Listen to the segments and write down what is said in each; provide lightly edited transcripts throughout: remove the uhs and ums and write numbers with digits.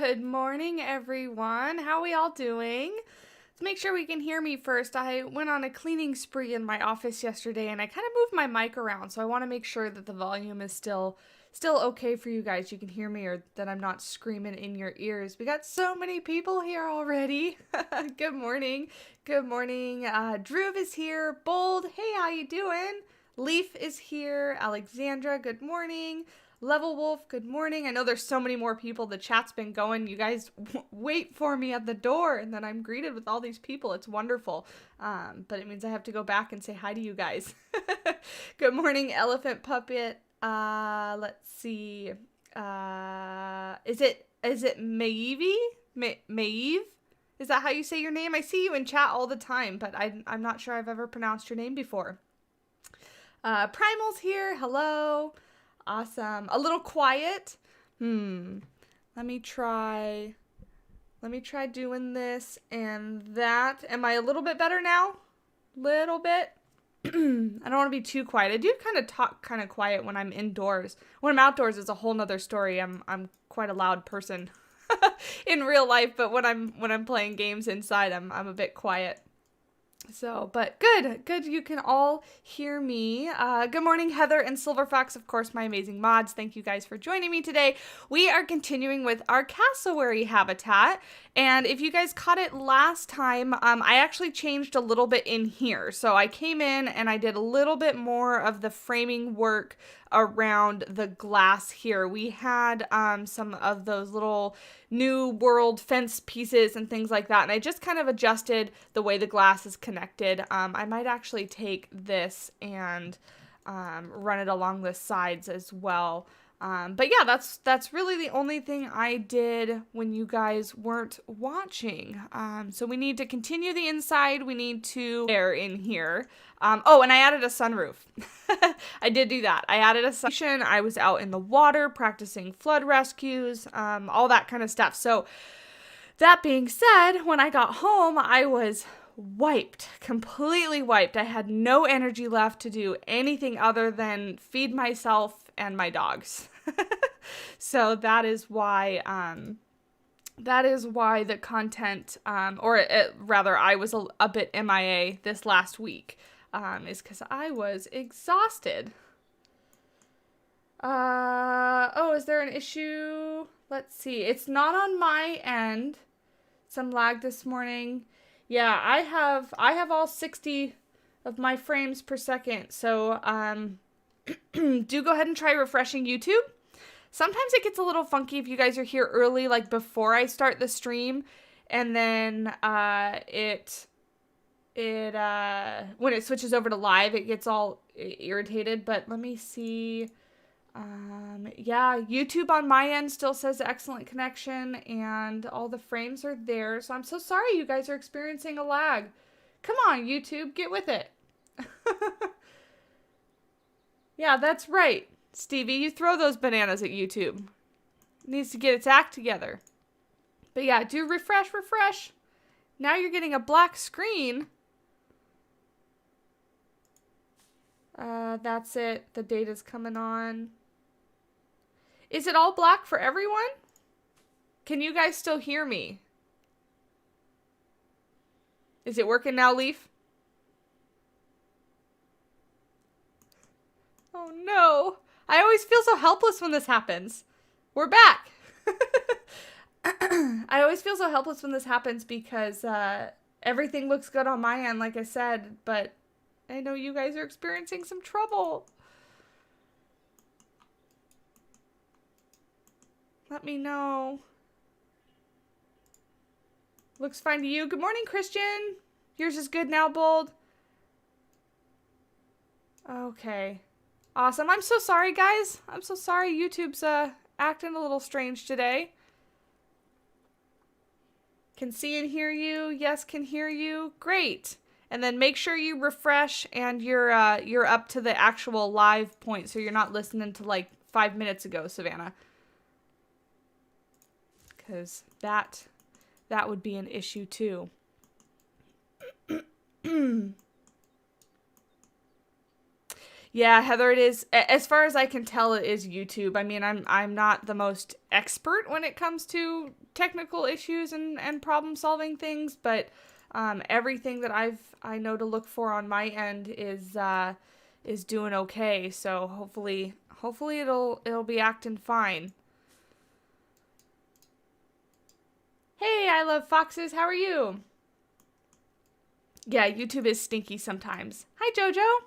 Good morning, everyone. How are we all doing? Let's make sure we can hear me first. I went on a cleaning spree in my office yesterday and I kind of moved my mic around, so I want to make sure that the volume is still okay for you guys. You can hear me or that I'm not screaming in your ears. We got so many people here already. Good morning. Good morning. Dhruv is here. Bold, hey, how you doing? Leaf is here. Alexandra, good morning. Level Wolf, good morning. I know there's so many more people. The chat's been going. You guys wait for me at the door, and then I'm greeted with all these people. It's wonderful. But it means I have to go back and say hi to you guys. Good morning, Elephant Puppet. Let's see. Is it Maeve? Maeve? Is that how you say your name? I see you in chat all the time, but I'm not sure I've ever pronounced your name before. Primal's here. Hello. Awesome. A little quiet. Let me try doing this and that. Am I a little bit better now? Little bit. I don't want to be too quiet. I do kind of talk kind of quiet when I'm indoors. When I'm outdoors, it's a whole nother story. I'm quite a loud person in real life, but when I'm playing games inside, I'm a bit quiet. So, but good. You can all hear me. Good morning, Heather and Silverfox, of course, my amazing mods. Thank you guys for joining me today. We are continuing with our cassowary habitat. And if you guys caught it last time, I actually changed a little bit in here. So I came in and I did a little bit more of the framing work around the glass here. We had some of those little new world fence pieces and things like that, and I just kind of adjusted the way the glass is connected. I might actually take this and run it along the sides as well. But yeah, that's really the only thing I did when you guys weren't watching. So we need to continue the inside. We need to air in here. Oh, and I added a sunroof. I did do that. I added a sunroof. I was out in the water practicing flood rescues, all that kind of stuff. So that being said, when I got home, I was wiped, completely wiped. I had no energy left to do anything other than feed myself and my dogs. So that is why the content, rather I was a bit MIA this last week, is because I was exhausted. Oh, is there an issue? Let's see. It's not on my end. Some lag this morning. Yeah, I have all 60 of my frames per second. So, do go ahead and try refreshing YouTube. Sometimes it gets a little funky if you guys are here early, like before I start the stream, and then when it switches over to live, it gets all irritated. But let me see. Yeah, YouTube on my end still says excellent connection and all the frames are there. So I'm so sorry you guys are experiencing a lag. Come on, YouTube, get with it. Yeah, that's right. Stevie, you throw those bananas at YouTube. It needs to get its act together. But yeah, do refresh. Now you're getting a black screen. That's it. The data's coming on. Is it all black for everyone? Can you guys still hear me? Is it working now, Leaf? Oh no. I always feel so helpless when this happens. We're back. I always feel so helpless when this happens because everything looks good on my end, like I said, but I know you guys are experiencing some trouble. Let me know. Looks fine to you. Good morning, Christian. Yours is good now, Bold. Okay. Awesome. I'm so sorry, guys. I'm so sorry YouTube's acting a little strange today. Can see and hear you. Yes, can hear you. Great. And then make sure you refresh and you're up to the actual live point, so you're not listening to like 5 minutes ago, Savannah. Because that would be an issue too. Yeah, Heather, it is. As far as I can tell, it is YouTube. I mean, I'm not the most expert when it comes to technical issues and problem solving things, but everything that I know to look for on my end is doing okay. So hopefully it'll be acting fine. Hey, I love foxes. How are you? Yeah, YouTube is stinky sometimes. Hi, Jojo.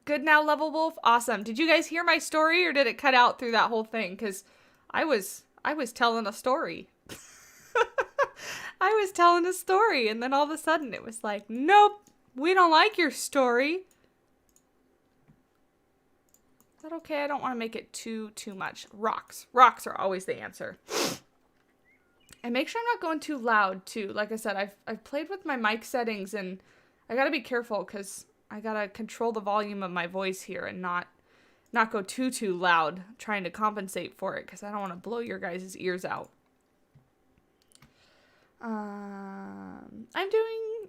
Good now, Level Wolf. Awesome. Did you guys hear my story, or did it cut out through that whole thing? Because I was telling a story. I was telling a story, and then all of a sudden it was like, nope, we don't like your story. Is that okay? I don't want to make it too much. Rocks. Rocks are always the answer. And make sure I'm not going too loud, too. Like I said, I've played with my mic settings, and I gotta be careful, because I gotta control the volume of my voice here and not go too loud, trying to compensate for it, because I don't want to blow your guys' ears out. I'm doing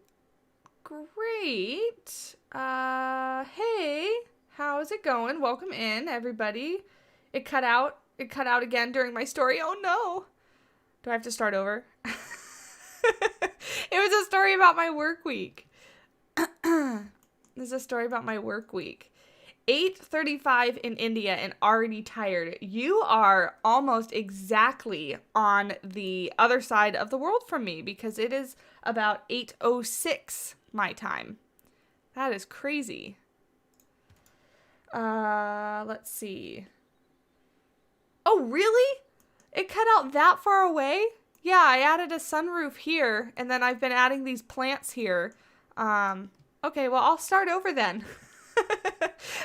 great. Hey, how's it going? Welcome in, everybody. It cut out again during my story. Oh no. Do I have to start over? It was a story about my work week. This is a story about my work week. 8:35 in India and already tired. You are almost exactly on the other side of the world from me, because it is about 8:06 my time. That is crazy. Let's see. Oh, really? It cut out that far away? Yeah, I added a sunroof here, and then I've been adding these plants here. Okay, well, I'll start over then.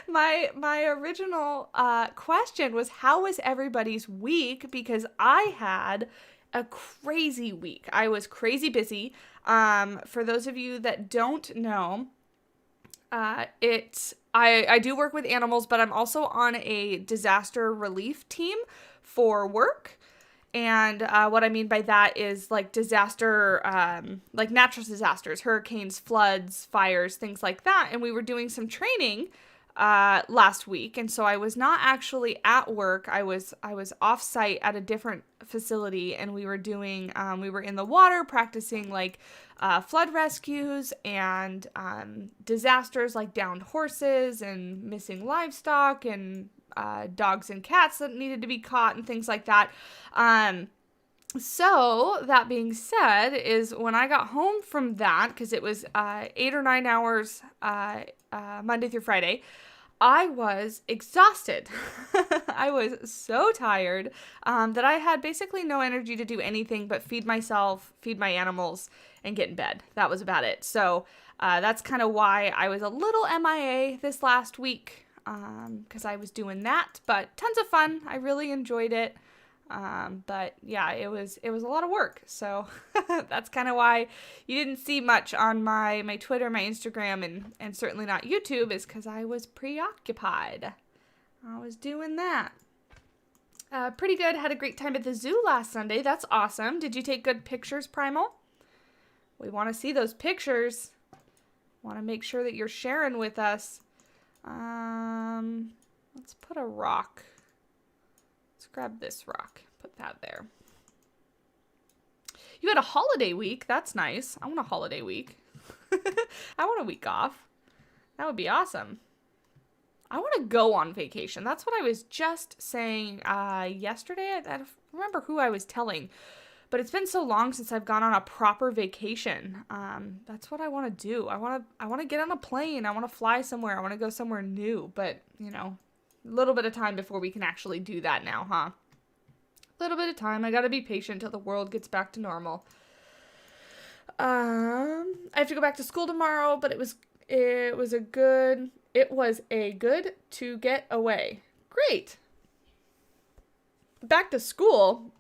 My original question was, how was everybody's week? Because I had a crazy week. I was crazy busy. For those of you that don't know, I do work with animals, but I'm also on a disaster relief team for work. And what I mean by that is like disaster, like natural disasters, hurricanes, floods, fires, things like that. And we were doing some training last week, and so I was not actually at work. I was off site at a different facility, and we were in the water practicing like flood rescues and disasters like downed horses and missing livestock and dogs and cats that needed to be caught and things like that. So that being said, is when I got home from that, because it was 8 or 9 hours Monday through Friday, I was exhausted. I was so tired that I had basically no energy to do anything but feed myself, feed my animals, and get in bed. That was about it. So that's kind of why I was a little MIA this last week, because I was doing that, but tons of fun. I really enjoyed it. But yeah, it was a lot of work. So that's kind of why you didn't see much on my Twitter, my Instagram, and certainly not YouTube, is because I was preoccupied. I was doing that. Pretty good. Had a great time at the zoo last Sunday. That's awesome. Did you take good pictures, Primal? We want to see those pictures. Want to make sure that you're sharing with us. Let's put a rock. Let's grab this rock. Put that there. You had a holiday week. That's nice. I want a holiday week. I want a week off. That would be awesome. I want to go on vacation. That's what I was just saying yesterday. I don't remember who I was telling, but it's been so long since I've gone on a proper vacation. That's what I want to do. I want to get on a plane. I want to fly somewhere. I want to go somewhere new, but you know, a little bit of time before we can actually do that now, huh? A little bit of time. I gotta be patient till the world gets back to normal. I have to go back to school tomorrow, but it was a good to get away. Great. Back to school.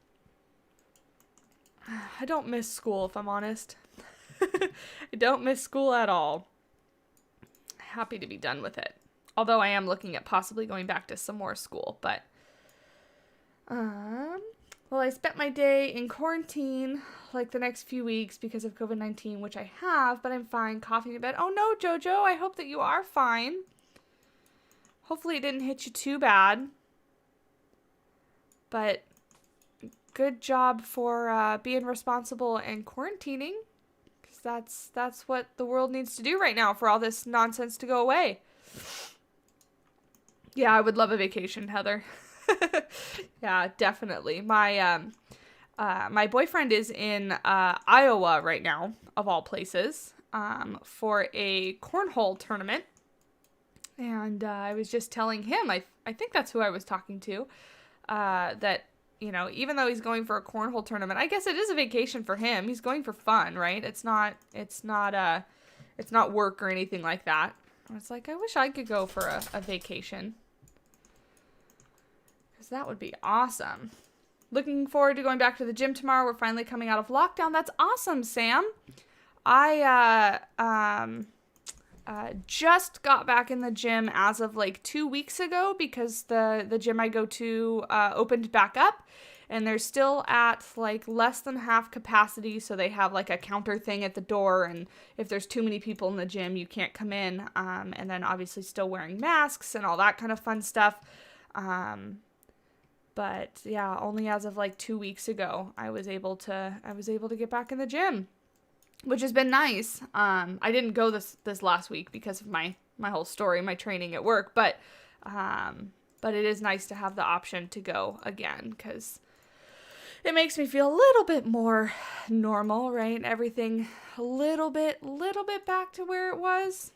I don't miss school, if I'm honest. I don't miss school at all. Happy to be done with it. Although I am looking at possibly going back to some more school, but well, I spent my day in quarantine like the next few weeks because of COVID-19, which I have, but I'm fine, coughing in bed. Oh no, Jojo, I hope that you are fine. Hopefully it didn't hit you too bad. But good job for being responsible and quarantining. Because that's what the world needs to do right now for all this nonsense to go away. Yeah, I would love a vacation, Heather. Yeah, definitely. My boyfriend is in Iowa right now, of all places, for a cornhole tournament. And I was just telling him, I think that's who I was talking to, that, you know, even though he's going for a cornhole tournament, I guess it is a vacation for him. He's going for fun, right? It's not work or anything like that. I was like, I wish I could go for a vacation. Because that would be awesome. Looking forward to going back to the gym tomorrow. We're finally coming out of lockdown. That's awesome, Sam. I just got back in the gym as of like 2 weeks ago because the gym I go to opened back up, and they're still at like less than half capacity. So they have like a counter thing at the door, and if there's too many people in the gym, you can't come in. And then obviously still wearing masks and all that kind of fun stuff. But yeah, only as of like 2 weeks ago, I was able to get back in the gym, which has been nice. I didn't go this last week because of my whole story, my training at work, but it is nice to have the option to go again, because it makes me feel a little bit more normal, right? Everything a little bit back to where it was.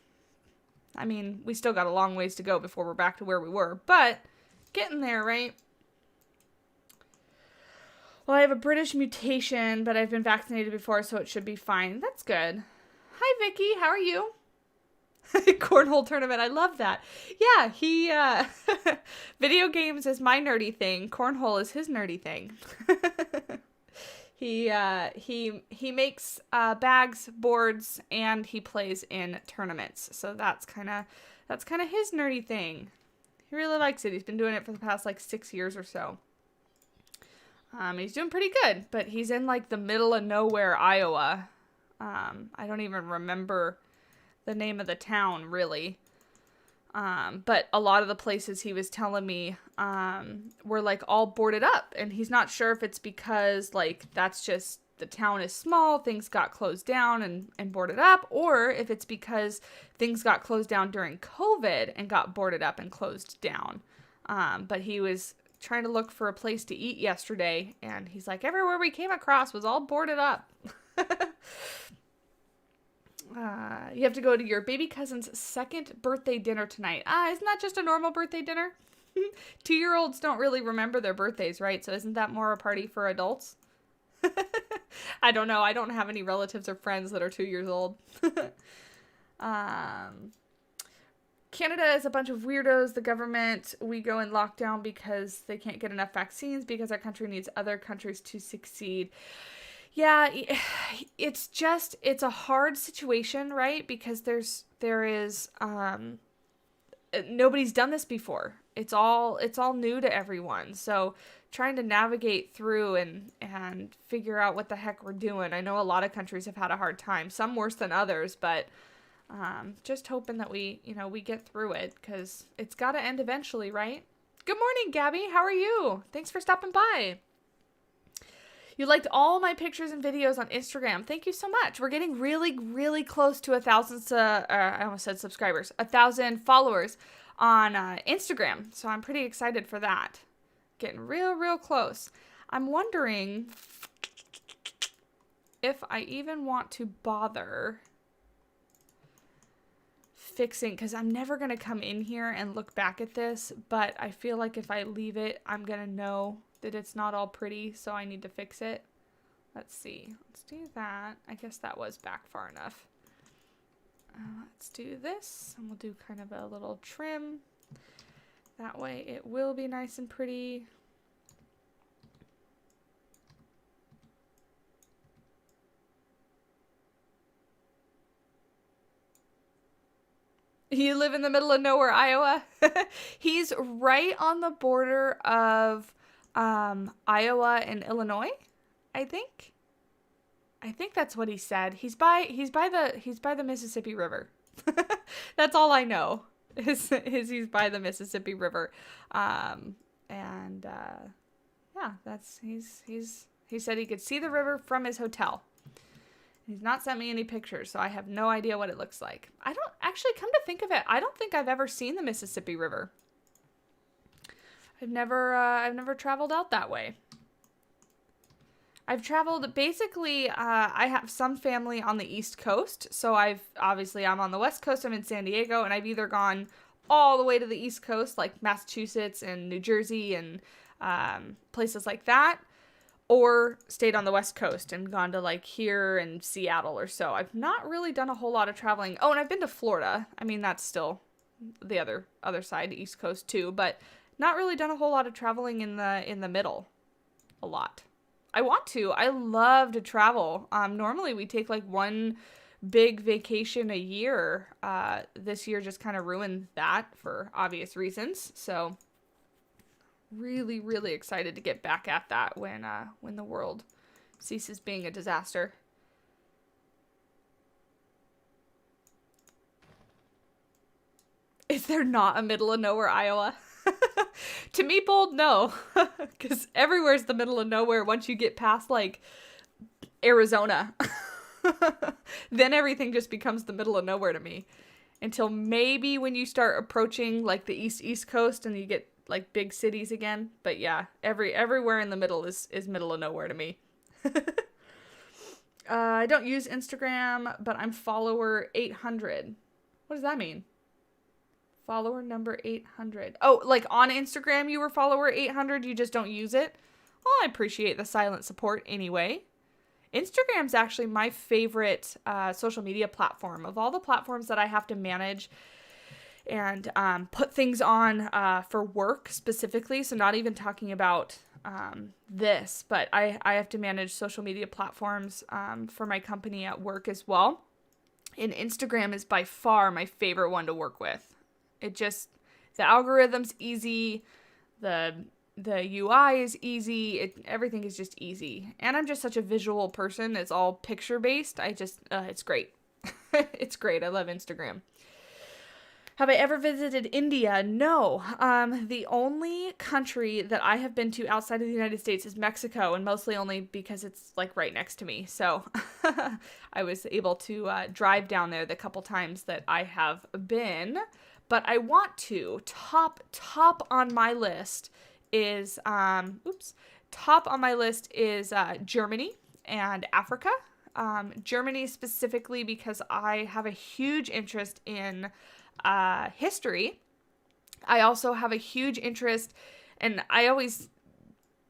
I mean, we still got a long ways to go before we're back to where we were, but getting there, right? Well, I have a British mutation, but I've been vaccinated before, so it should be fine. That's good. Hi, Vicky. How are you? Cornhole tournament. I love that. Yeah, video games is my nerdy thing. Cornhole is his nerdy thing. He makes bags, boards, and he plays in tournaments. So that's kind of his nerdy thing. He really likes it. He's been doing it for the past like 6 years or so. He's doing pretty good, but he's in like the middle of nowhere, Iowa. I don't even remember the name of the town really. But a lot of the places he was telling me, were like all boarded up, and he's not sure if it's because like that's just the town is small, things got closed down and boarded up, or if it's because things got closed down during COVID and got boarded up and closed down. But he was trying to look for a place to eat yesterday, and he's like, everywhere we came across was all boarded up. You have to go to your baby cousin's second birthday dinner tonight. Isn't that just a normal birthday dinner? 2-year-olds don't really remember their birthdays, right? So isn't that more a party for adults? I don't know. I don't have any relatives or friends that are 2 years old. Canada is a bunch of weirdos. The government, we go in lockdown because they can't get enough vaccines because our country needs other countries to succeed. Yeah, it's a hard situation, right? Because there is nobody's done this before. It's all new to everyone. So trying to navigate through and figure out what the heck we're doing. I know a lot of countries have had a hard time, some worse than others, but just hoping that we get through it, because it's got to end eventually, right? Good morning, Gabby. How are you? Thanks for stopping by. You liked all my pictures and videos on Instagram. Thank you so much. We're getting really, really close to 1,000, I almost said subscribers, 1,000 followers on Instagram. So I'm pretty excited for that. Getting real, real close. I'm wondering if I even want to bother fixing, because I'm never going to come in here and look back at this, but I feel like if I leave it, I'm going to know that it's not all pretty, so I need to fix it. Let's see. Let's do that. I guess that was back far enough. Let's do this, and we'll do kind of a little trim. That way it will be nice and pretty. You live in the middle of nowhere, Iowa? He's right on the border of Iowa and Illinois, I think. I think that's what he said. He's by the Mississippi River. That's all I know. He's by the Mississippi River. Yeah, he said he could see the river from his hotel. He's not sent me any pictures, so I have no idea what it looks like. I don't actually, come to think of it, I don't think I've ever seen the Mississippi River. I've never traveled out that way. I've traveled, basically, I have some family on the East Coast, so I'm on the West Coast, I'm in San Diego, and I've either gone all the way to the East Coast, like Massachusetts and New Jersey and places like that, or stayed on the West Coast and gone to like here and Seattle or so. I've not really done a whole lot of traveling. Oh, and I've been to Florida. I mean, that's still the other side, East Coast too, but not really done a whole lot of traveling in the middle. A lot. I want to. I love to travel. Normally we take like one big vacation a year. This year just kind of ruined that for obvious reasons. So really, really excited to get back at that when the world ceases being a disaster. Is there not a middle of nowhere Iowa? To me, bold, no. Because everywhere's the middle of nowhere once you get past, like, Arizona. Then everything just becomes the middle of nowhere to me. Until maybe when you start approaching, like, the East Coast and you get, like, big cities again. But yeah, everywhere in the middle is middle of nowhere to me. I don't use Instagram, but I'm follower 800. What does that mean? Follower number 800. Oh, like on Instagram you were follower 800, you just don't use it? Well, I appreciate the silent support anyway. Instagram's actually my favorite social media platform. Of all the platforms that I have to manage and put things on for work specifically, so not even talking about this, but I have to manage social media platforms for my company at work as well. And Instagram is by far my favorite one to work with. It just, the algorithm's easy, the UI is easy, everything is just easy. And I'm just such a visual person, it's all picture-based, it's great. It's great, I love Instagram. Have I ever visited India? No. The only country that I have been to outside of the United States is Mexico, and mostly only because it's like right next to me. So I was able to drive down there the couple times that I have been. But I want to. Top on my list is Germany and Africa. Germany specifically because I have a huge interest in history. I also have a huge interest, and I always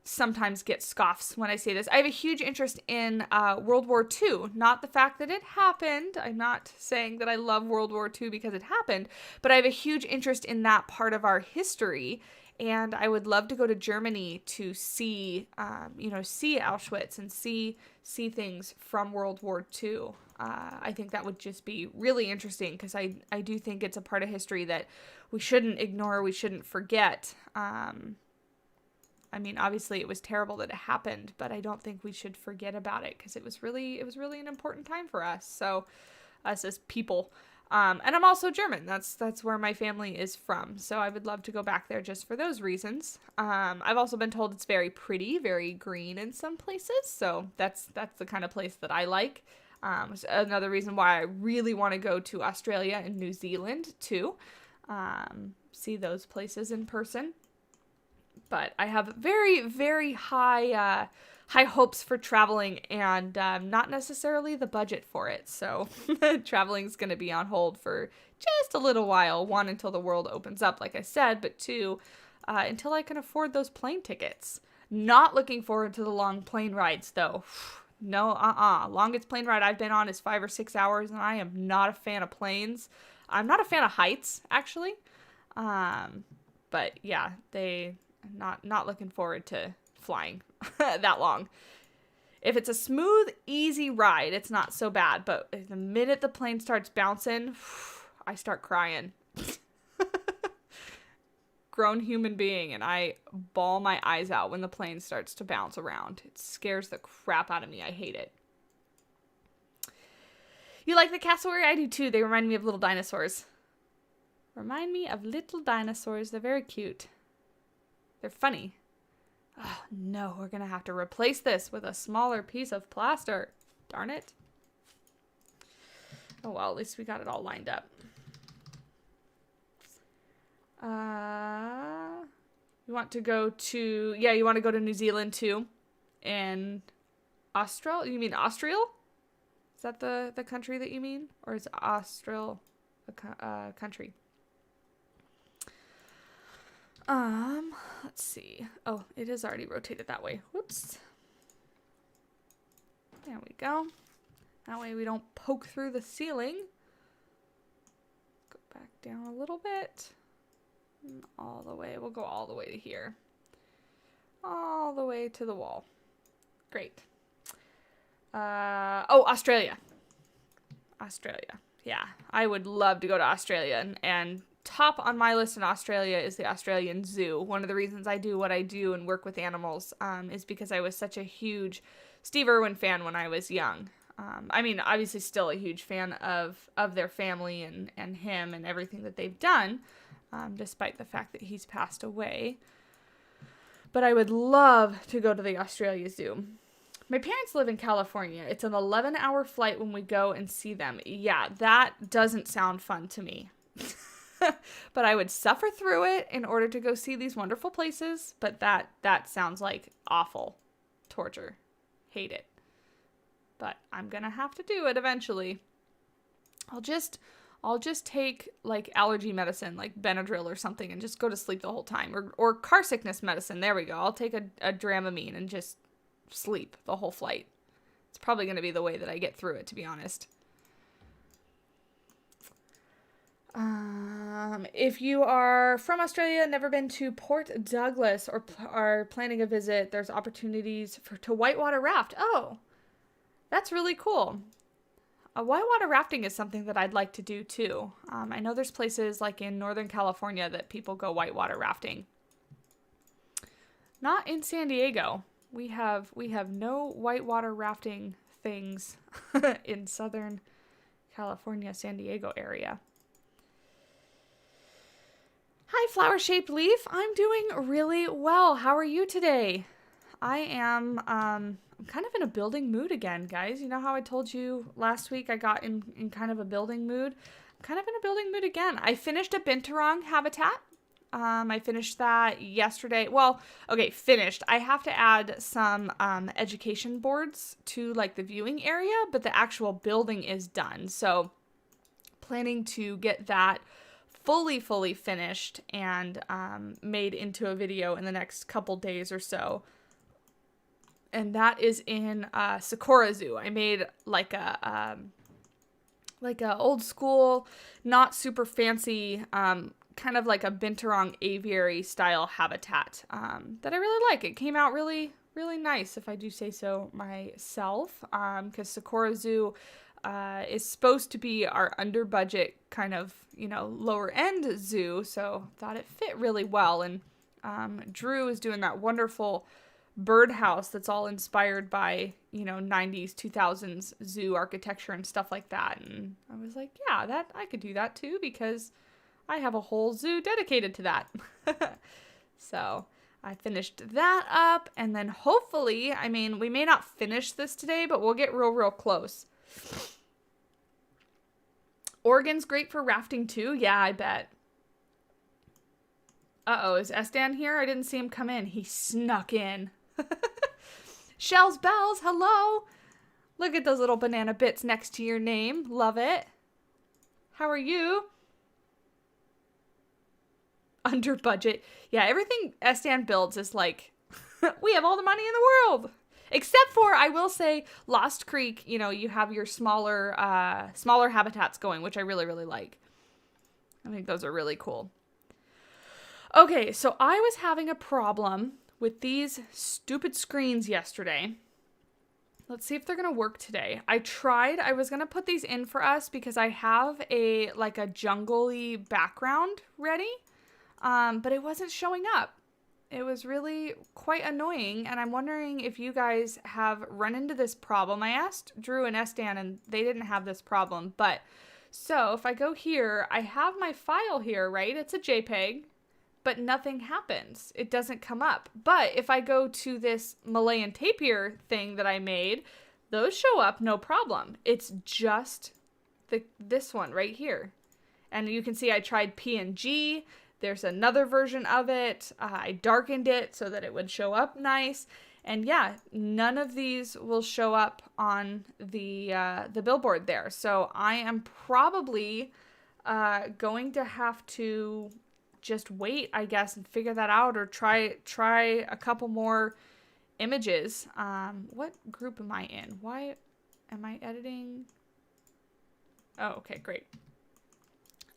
sometimes get scoffs when I say this. I have a huge interest in World War II. Not the fact that it happened. I'm not saying that I love World War II because it happened, but I have a huge interest in that part of our history. And I would love to go to Germany to see Auschwitz and see things from World War II. I think that would just be really interesting because I do think it's a part of history that we shouldn't ignore, we shouldn't forget. I mean, obviously it was terrible that it happened, but I don't think we should forget about it because it was really an important time for us. So, us as people. And I'm also German. That's where my family is from. So I would love to go back there just for those reasons. I've also been told it's very pretty, very green in some places. So that's the kind of place that I like. Another reason why I really want to go to Australia and New Zealand too. See those places in person. But I have very, very high hopes for traveling and not necessarily the budget for it. So traveling's going to be on hold for just a little while. One, until the world opens up, like I said, but two, until I can afford those plane tickets. Not looking forward to the long plane rides, though. No, Longest plane ride I've been on is 5 or 6 hours, and I am not a fan of planes. I'm not a fan of heights, actually. But yeah, not looking forward to flying that long. If it's a smooth, easy ride, it's not so bad. But the minute the plane starts bouncing, I start crying. Grown human being, and I bawl my eyes out when the plane starts to bounce around. It scares the crap out of me. I hate it. You like the cassowary? I do too. They remind me of little dinosaurs. Remind me of little dinosaurs. They're very cute. They're funny. Oh, no, we're going to have to replace this with a smaller piece of plaster. Darn it. Oh, well, at least we got it all lined up. You want to go to, yeah, you want to go to New Zealand too. And Austral? You mean Austrial? Is that the country that you mean? Or is Austral a country? Let's see. Oh, it is already rotated that way. Whoops. There we go. That way we don't poke through the ceiling. Go back down a little bit. All the way. We'll go all the way to here. All the way to the wall. Great. Oh, Australia. Australia. Yeah, I would love to go to Australia. And top on my list in Australia is the Australian Zoo. One of the reasons I do what I do and work with animals is because I was such a huge Steve Irwin fan when I was young. I mean, obviously still a huge fan of their family and him and everything that they've done, despite the fact that he's passed away. But I would love to go to the Australia Zoo. My parents live in California. It's an 11-hour flight when we go and see them. Yeah, that doesn't sound fun to me. But I would suffer through it in order to go see these wonderful places. But that sounds like awful torture. Hate it. But I'm gonna have to do it eventually. I'll just take like allergy medicine, like Benadryl or something, and just go to sleep the whole time. Or car sickness medicine. There we go. I'll take a Dramamine and just sleep the whole flight. It's probably going to be the way that I get through it, to be honest. If you are from Australia, never been to Port Douglas, or are planning a visit, there's opportunities to whitewater raft. Oh, that's really cool. Whitewater rafting is something that I'd like to do too. I know there's places like in Northern California that people go whitewater rafting. Not in San Diego. We have no whitewater rafting things in Southern California, San Diego area. Hi, flower-shaped leaf. I'm doing really well. How are you today? I am I'm kind of in a building mood again, guys. You know how I told you last week I got in kind of a building mood? I'm kind of in a building mood again. I finished a binturong habitat. I finished that yesterday. Well, okay, finished. I have to add some education boards to like the viewing area, but the actual building is done. So planning to get that fully finished and made into a video in the next couple days or so. And that is in Sakura Zoo. I made like a old school, not super fancy, kind of like a binturong aviary style habitat that I really like. It came out really nice, if I do say so myself, because Sakura Zoo is supposed to be our under budget kind of, lower end zoo, so thought it fit really well. And Drew is doing that wonderful birdhouse that's all inspired by 90s 2000s zoo architecture and stuff like that, and I was like, yeah, that I could do that too, because I have a whole zoo dedicated to that. So I finished that up, and then hopefully, I mean, we may not finish this today, but we'll get real close. Oregon's great for rafting too. Yeah, I bet. Uh-oh, is Estan here? I didn't see him come in. He snuck in. Shells Bells, hello. Look at those little banana bits next to your name. Love it. How are you? Under budget. Yeah, everything Estan builds is like, we have all the money in the world. Except for, I will say, Lost Creek, you have your smaller habitats going, which I really like. I think those are really cool. Okay, so I was having a problem with these stupid screens yesterday. Let's see if they're going to work today. I was going to put these in for us because I have a jungle-y background ready, but it wasn't showing up. It was really quite annoying, and I'm wondering if you guys have run into this problem. I asked Drew and Estan, and they didn't have this problem, but So if I go here, I have my file here, right? It's a JPEG, but nothing happens. It doesn't come up. But if I go to this Malayan tapir thing that I made, those show up, no problem. It's just this one right here. And you can see I tried PNG. There's another version of it. I darkened it so that it would show up nice. And yeah, none of these will show up on the billboard there. So I am probably going to have to just wait, I guess, and figure that out, or try a couple more images. What group am I in? Why am I editing? Oh, okay, great.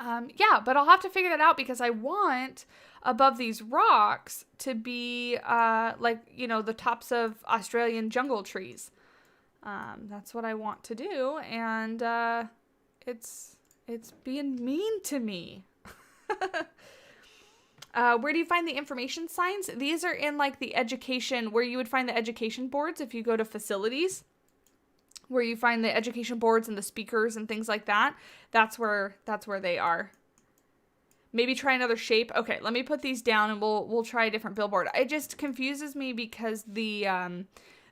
Yeah, but I'll have to figure that out because I want above these rocks to be like, you know, the tops of Australian jungle trees. That's what I want to do, and it's being mean to me. Where do you find the information signs? These are in like the education, where you would find the education boards if you go to facilities, where you find the education boards and the speakers and things like that. That's where they are. Maybe try another shape. Okay, let me put these down and we'll try a different billboard. It just confuses me because the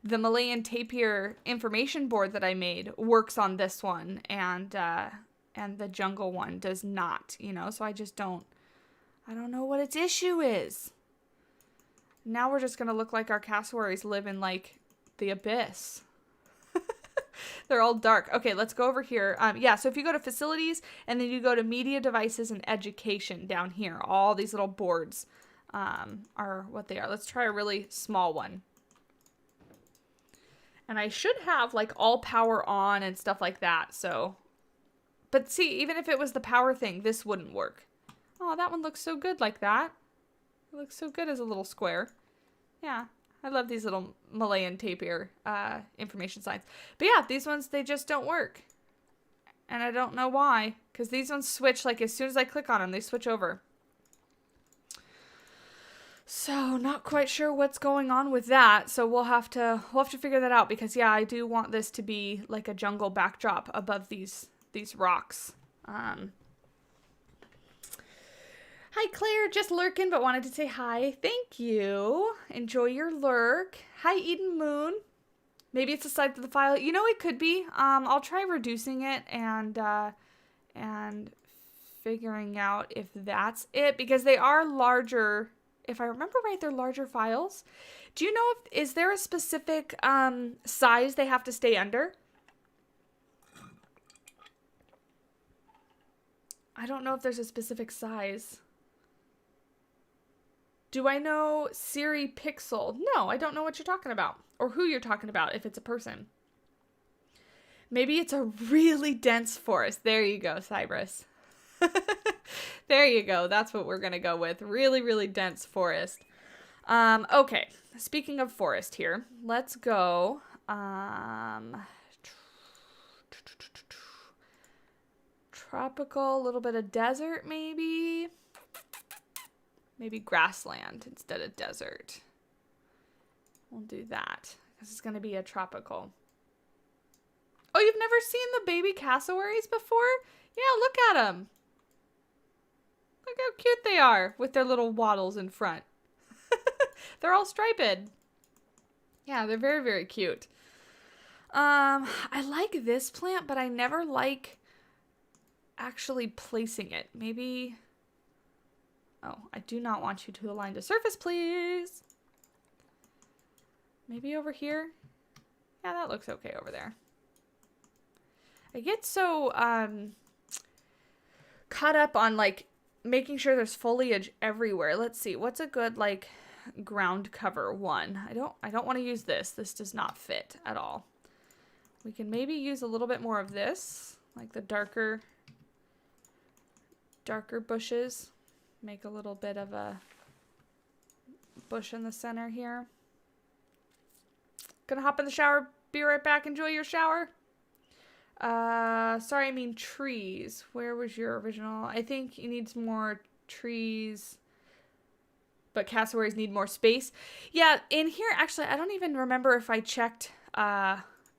Malayan tapir information board that I made works on this one, and the jungle one does not, you know, so I don't know what its issue is. Now we're just going to look like our cassowaries live in like the abyss. They're all dark. Okay, let's go over here. Yeah, so if you go to facilities and then you go to media devices and education down here, all these little boards are what they are. Let's try a really small one. And I should have like all power on and stuff like that. So, but see, even if it was the power thing, this wouldn't work. Oh, that one looks so good like that. It looks so good as a little square. Yeah. I love these little Malayan tapir information signs. But yeah, these ones, they just don't work. And I don't know why. Because these ones switch, like as soon as I click on them, they switch over. So not quite sure what's going on with that. So we'll have to figure that out. Because yeah, I do want this to be like a jungle backdrop above these rocks. Hi, Claire. Just lurking, but wanted to say hi. Thank you. Enjoy your lurk. Hi, Eden Moon. Maybe it's the size of the file. You know, it could be. I'll try reducing it and figuring out if that's it, because they are larger. If I remember right, they're larger files. Do you know is there a specific size they have to stay under? I don't know if there's a specific size. Do I know Siri Pixel? No, I don't know what you're talking about. Or who you're talking about, if it's a person. Maybe it's a really dense forest. There you go, Cybris. There you go. That's what we're going to go with. Really, really dense forest. Okay, speaking of forest here, let's go. Tropical, a little bit of desert maybe. Maybe grassland instead of desert. We'll do that. This is going to be a tropical. Oh, you've never seen the baby cassowaries before? Yeah, look at them. Look how cute they are with their little wattles in front. They're all striped. Yeah, they're very, very cute. I like this plant, but I never like actually placing it. Maybe... Oh, I do not want you to align to surface, please. Maybe over here? Yeah, that looks okay over there. I get so caught up on like making sure there's foliage everywhere. Let's see, what's a good like ground cover one? I don't want to use this. This does not fit at all. We can maybe use a little bit more of this, like the darker bushes. Make a little bit of a bush in the center here. Gonna hop in the shower, be right back. Enjoy your shower. Sorry, I mean trees. Where was your original? I think he needs more trees, but cassowaries need more space. Yeah, in here, actually, I don't even remember if I checked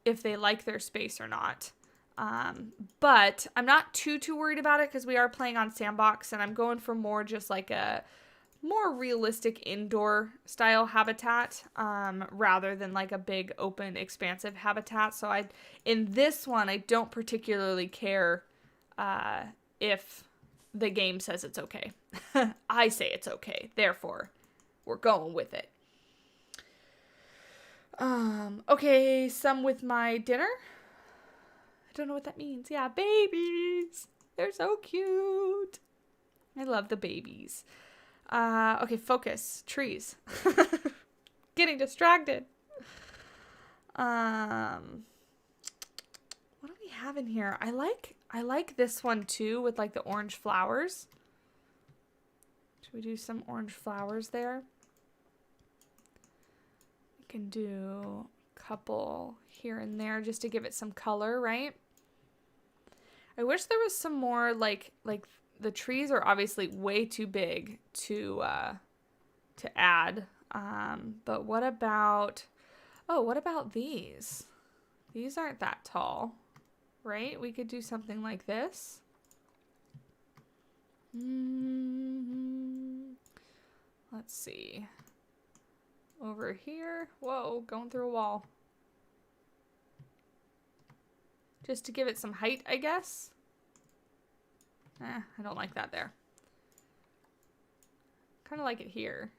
if they like their space or not. But I'm not too worried about it because we are playing on sandbox, and I'm going for more just like a more realistic indoor style habitat, rather than like a big open expansive habitat. So in this one, I don't particularly care if the game says it's okay. I say it's okay. Therefore, we're going with it. Okay, some with my dinner. I don't know what that means. Yeah, babies. They're so cute. I love the babies. Okay, focus. Trees. Getting distracted. What do we have in here? I like this one too with like the orange flowers. Should we do some orange flowers there? We can do a couple here and there just to give it some color, right? I wish there was some more like the trees are obviously way too big to add. But what about these? These aren't that tall, right? We could do something like this. Let's see. Over here. Whoa, going through a wall. Just to give it some height, I guess. I don't like that there. Kind of like it here.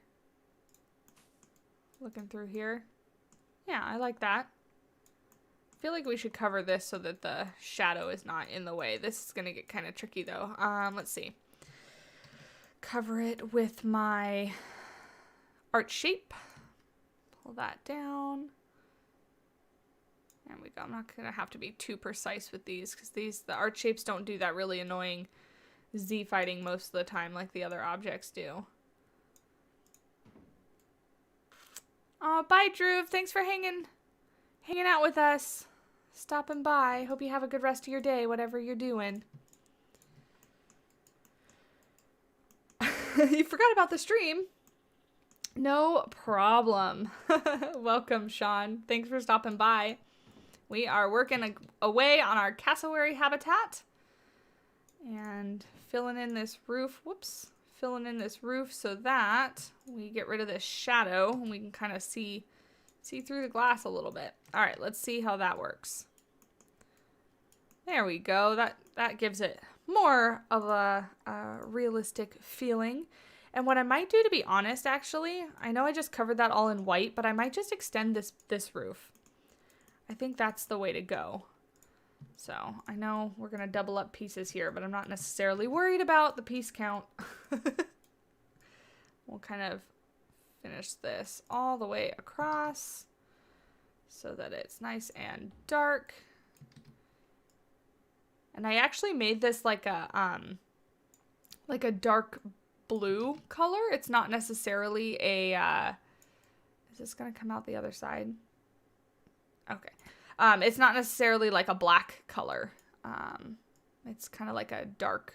Looking through here. Yeah, I like that. I feel like we should cover this so that the shadow is not in the way. This is going to get kind of tricky though. Let's see. Cover it with my art shape. Pull that down. There we go. I'm not going to have to be too precise with these because the art shapes don't do that really annoying Z fighting most of the time like the other objects do. Oh, bye, Drew. Thanks for hanging out with us. Stopping by. Hope you have a good rest of your day, whatever you're doing. You forgot about the stream. No problem. Welcome, Sean. Thanks for stopping by. We are working away on our cassowary habitat and filling in this roof. Whoops. Filling in this roof so that we get rid of this shadow and we can kind of see through the glass a little bit. All right, let's see how that works. There we go. That gives it more of a realistic feeling. And what I might do, to be honest, actually, I know I just covered that all in white, but I might just extend this roof. I think that's the way to go. So I know we're going to double up pieces here, but I'm not necessarily worried about the piece count. We'll kind of finish this all the way across so that it's nice and dark. And I actually made this like a dark blue color. It's not necessarily a, is this going to come out the other side? Okay. It's not necessarily like a black color. It's kind of like a dark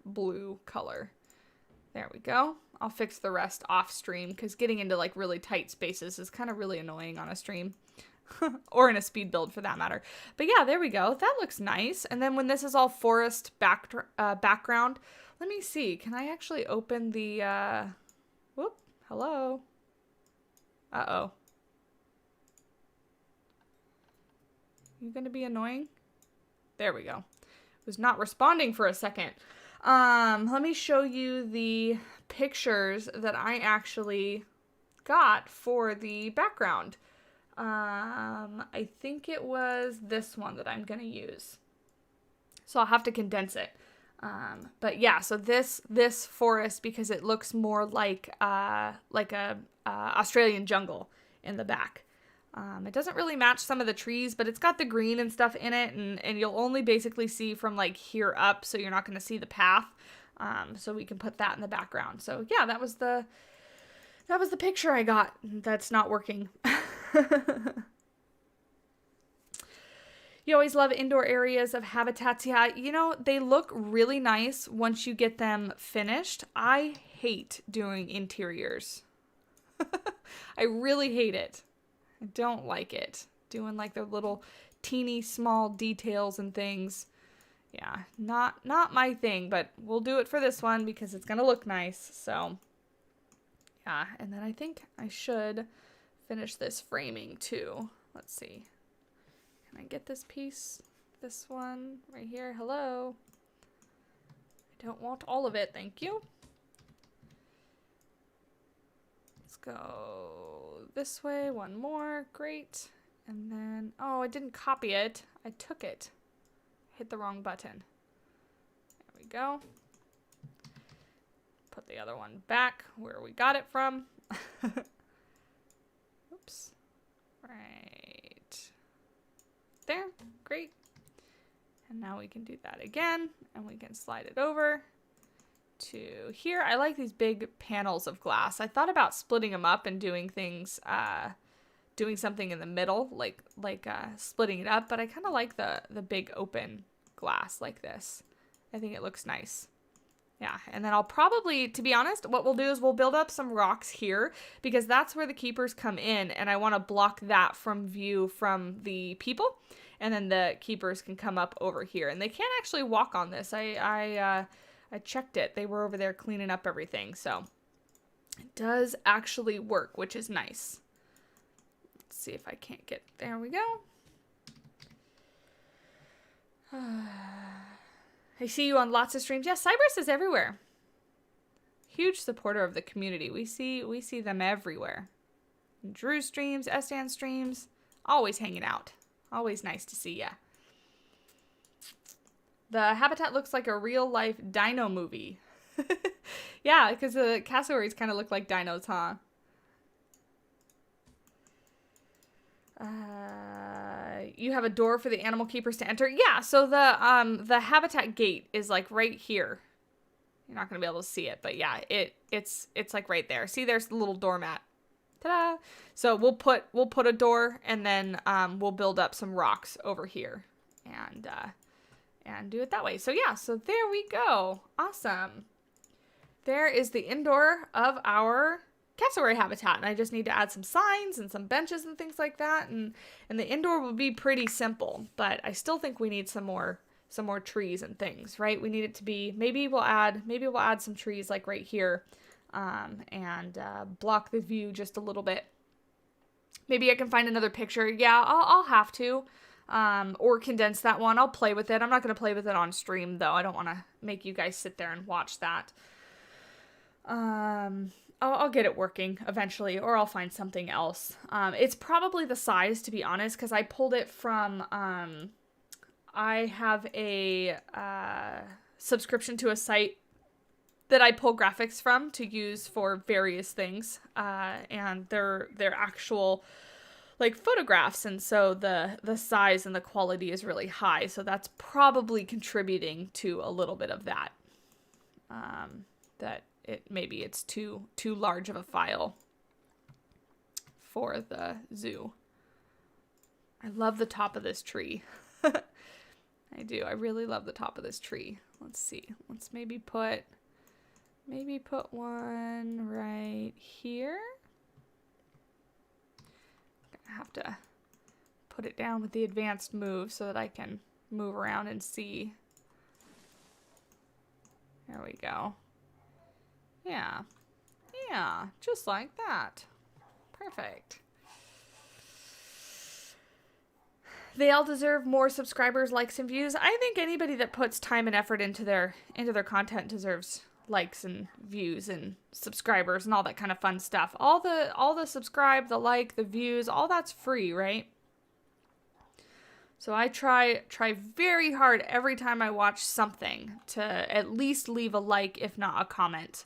blue color. There we go. I'll fix the rest off stream because getting into like really tight spaces is kind of really annoying on a stream. Or in a speed build for that matter. But yeah, there we go. That looks nice. And then when this is all forest background, let me see. Can I actually open the, whoop, hello. Uh-oh. You gonna be annoying? There we go. Was not responding for a second. Let me show you the pictures that I actually got for the background. I think it was this one that I'm gonna use. So I'll have to condense it. But yeah, so this forest, because it looks more like a Australian jungle in the back. It doesn't really match some of the trees, but it's got the green and stuff in it, and you'll only basically see from like here up, so you're not going to see the path. So we can put that in the background. So yeah, that was the picture I got that's not working. You always love indoor areas of habitats. Yeah, you know, they look really nice once you get them finished. I hate doing interiors. I really hate it. I don't like it. Doing like the little teeny small details and things. Yeah, not my thing, but we'll do it for this one because it's gonna look nice. So yeah, and then I think I should finish this framing too. Let's see. Can I get this piece? This one right here. Hello. I don't want all of it, thank you. Let's go this way, one more, great. And then, oh, I didn't copy it. I took it. Hit the wrong button. There we go. Put the other one back where we got it from. Oops. Right there. Great. And now we can do that again, and we can slide it over to here. I like these big panels of glass. I thought about splitting them up and doing things, doing something in the middle, like splitting it up, but I kind of like the big open glass like this. I think it looks nice. Yeah, and then I'll probably, to be honest, what we'll do is we'll build up some rocks here because that's where the keepers come in, and I want to block that from view from the people, and then the keepers can come up over here, and they can't actually walk on this. I checked it. They were over there cleaning up everything, so it does actually work, which is nice. Let's see if I can't get, there we go. I see you on lots of streams. Yes, Cypress is everywhere. Huge supporter of the community. We see them everywhere. Drew streams, Estan streams, always hanging out. Always nice to see ya. The habitat looks like a real life dino movie. Yeah, because the cassowaries kind of look like dinos, huh? You have a door for the animal keepers to enter. Yeah, so the habitat gate is like right here. You're not gonna be able to see it, but yeah, it's like right there. See, there's the little doormat. Ta-da! So we'll put a door, and then we'll build up some rocks over here, and do it that way. So yeah, so there we go. Awesome. There is the indoor of our cassowary habitat, and I just need to add some signs and some benches and things like that, and the indoor will be pretty simple, but I still think we need some more trees and things, right? We need it to be, maybe we'll add some trees like right here, and block the view just a little bit. Maybe I can find another picture. Yeah, I'll have to, or condense that one. I'll play with it. I'm not going to play with it on stream though. I don't want to make you guys sit there and watch that. I'll get it working eventually, or I'll find something else. It's probably the size, to be honest, because I pulled it from, I have a subscription to a site that I pull graphics from to use for various things, and they're actual like photographs, and so the size and the quality is really high, so that's probably contributing to a little bit of that. That maybe it's too large of a file for the zoo. I love the top of this tree. I do. I really love the top of this tree. Let's see. Let's maybe put one right here. I have to put it down with the advanced move so that I can move around and see. There we go. Yeah. Yeah, just like that. Perfect. They all deserve more subscribers, likes, and views. I think anybody that puts time and effort into their content deserves likes and views and subscribers and all that kind of fun stuff. All the subscribe, the like, the views, all that's free, right? So I try very hard every time I watch something to at least leave a like, if not a comment.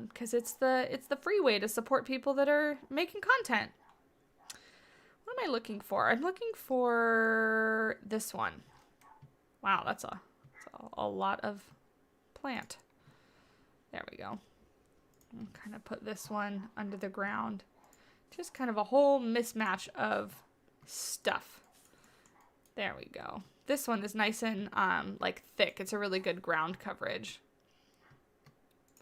Because it's the free way to support people that are making content. What am I looking for? I'm looking for this one. Wow, that's a lot of plant. There we go. I'll kind of put this one under the ground. Just kind of a whole mismatch of stuff. There we go. This one is nice and like thick. It's a really good ground coverage.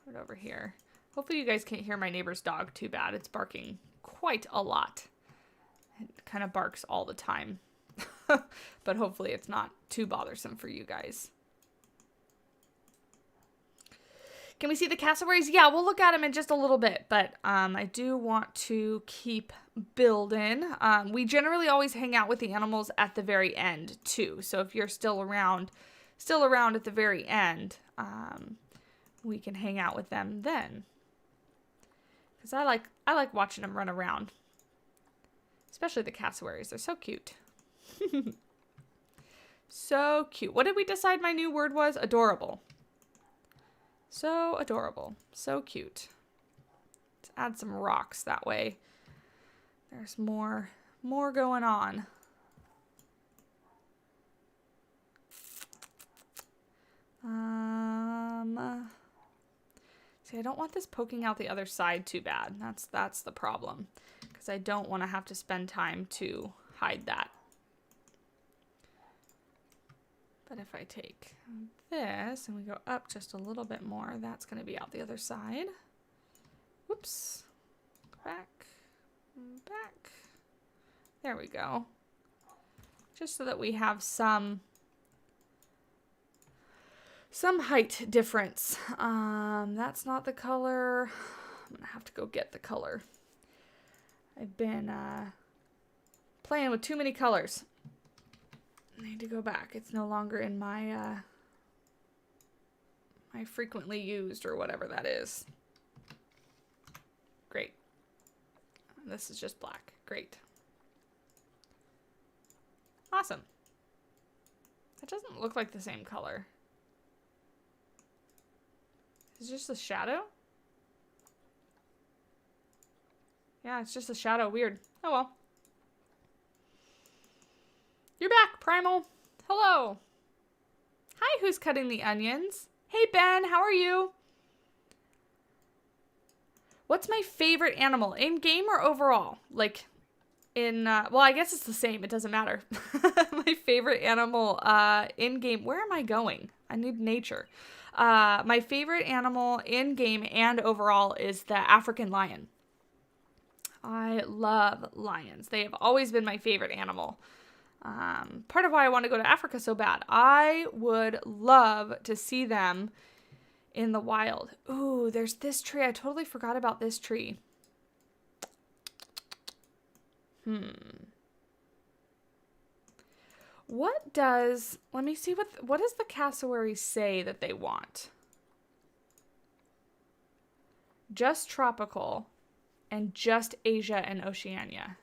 Put it over here. Hopefully you guys can't hear my neighbor's dog too bad. It's barking quite a lot. It kind of barks all the time. But hopefully it's not too bothersome for you guys. Can we see the cassowaries? Yeah, we'll look at them in just a little bit, but I do want to keep building. We generally always hang out with the animals at the very end too. So if you're still around at the very end, we can hang out with them then. Because I like watching them run around. Especially the cassowaries. They're so cute. So cute. What did we decide my new word was? Adorable. So adorable. So cute. Let's add some rocks that way. There's more going on. See, I don't want this poking out the other side too bad. That's the problem. Because I don't want to have to spend time to hide that. But if I take this and we go up just a little bit more, that's going to be out the other side. Whoops. Back. Back. There we go. Just so that we have some height difference. That's not the color. I'm going to have to go get the color. I've been playing with too many colors. I need to go back. It's no longer in my my frequently used or whatever that is. Great. This is just black. Great. Awesome. That doesn't look like the same color. Is it just a shadow? Yeah, it's just a shadow. Weird. Oh well. You're back, Primal. Hello. Hi, who's cutting the onions? Hey, Ben, how are you? What's my favorite animal? In game or overall? Like, well, I guess it's the same. It doesn't matter. My favorite animal in game. Where am I going? I need nature. My favorite animal in game and overall is the African lion. I love lions. They have always been my favorite animal. Part of why I want to go to Africa so bad. I would love to see them in the wild. Ooh, there's this tree. I totally forgot about this tree. Let me see, what does the cassowary say that they want? Just tropical and just Asia and Oceania.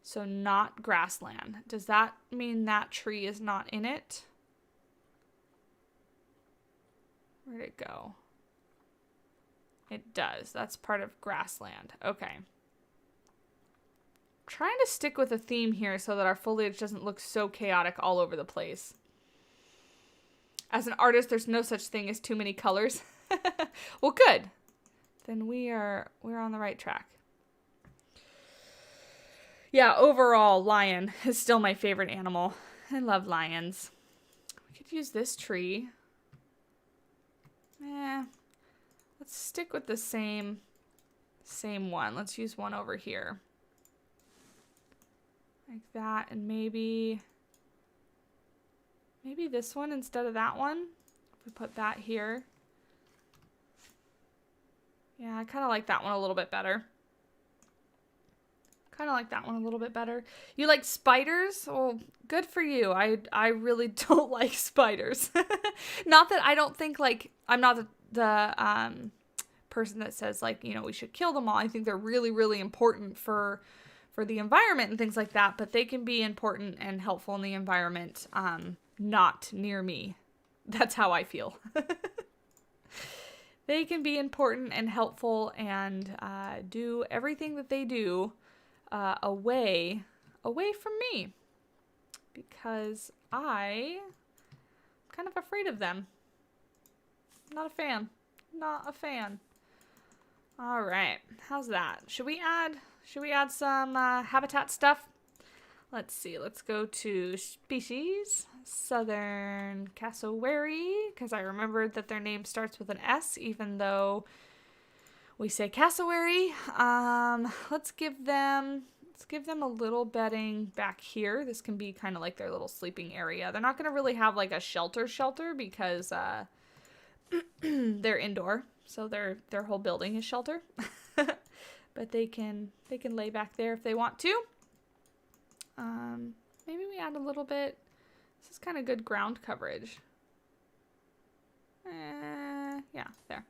So not grassland. Does that mean that tree is not in it? Where'd it go? It does. That's part of grassland. Okay. Trying to stick with a theme here so that our foliage doesn't look so chaotic all over the place. As an artist, there's no such thing as too many colors. Well, good. Then we're on the right track. Yeah, overall, lion is still my favorite animal. I love lions. We could use this tree. Let's stick with the same one. Let's use one over here. Like that, and maybe this one instead of that one. If we put that here. Yeah, I kind of like that one a little bit better. You like spiders? Well, good for you. I really don't like spiders. Not that I don't think, like, I'm not the person that says, like, you know, we should kill them all. I think they're really, really important for the environment and things like that, but they can be important and helpful in the environment, not near me. That's how I feel. They can be important and helpful and do everything that they do away from me, because I'm kind of afraid of them. Not a fan. All right, how's that? Should we add some habitat stuff? Let's see. Let's go to species, southern cassowary, because I remembered that their name starts with an S, even though we say cassowary. Let's give them Let's give them a little bedding back here. This can be kind of like their little sleeping area. They're not going to really have like a shelter because they're indoor. So their whole building is shelter. But they can lay back there if they want to. Maybe we add a little bit. This is kind of good ground coverage. Yeah, there.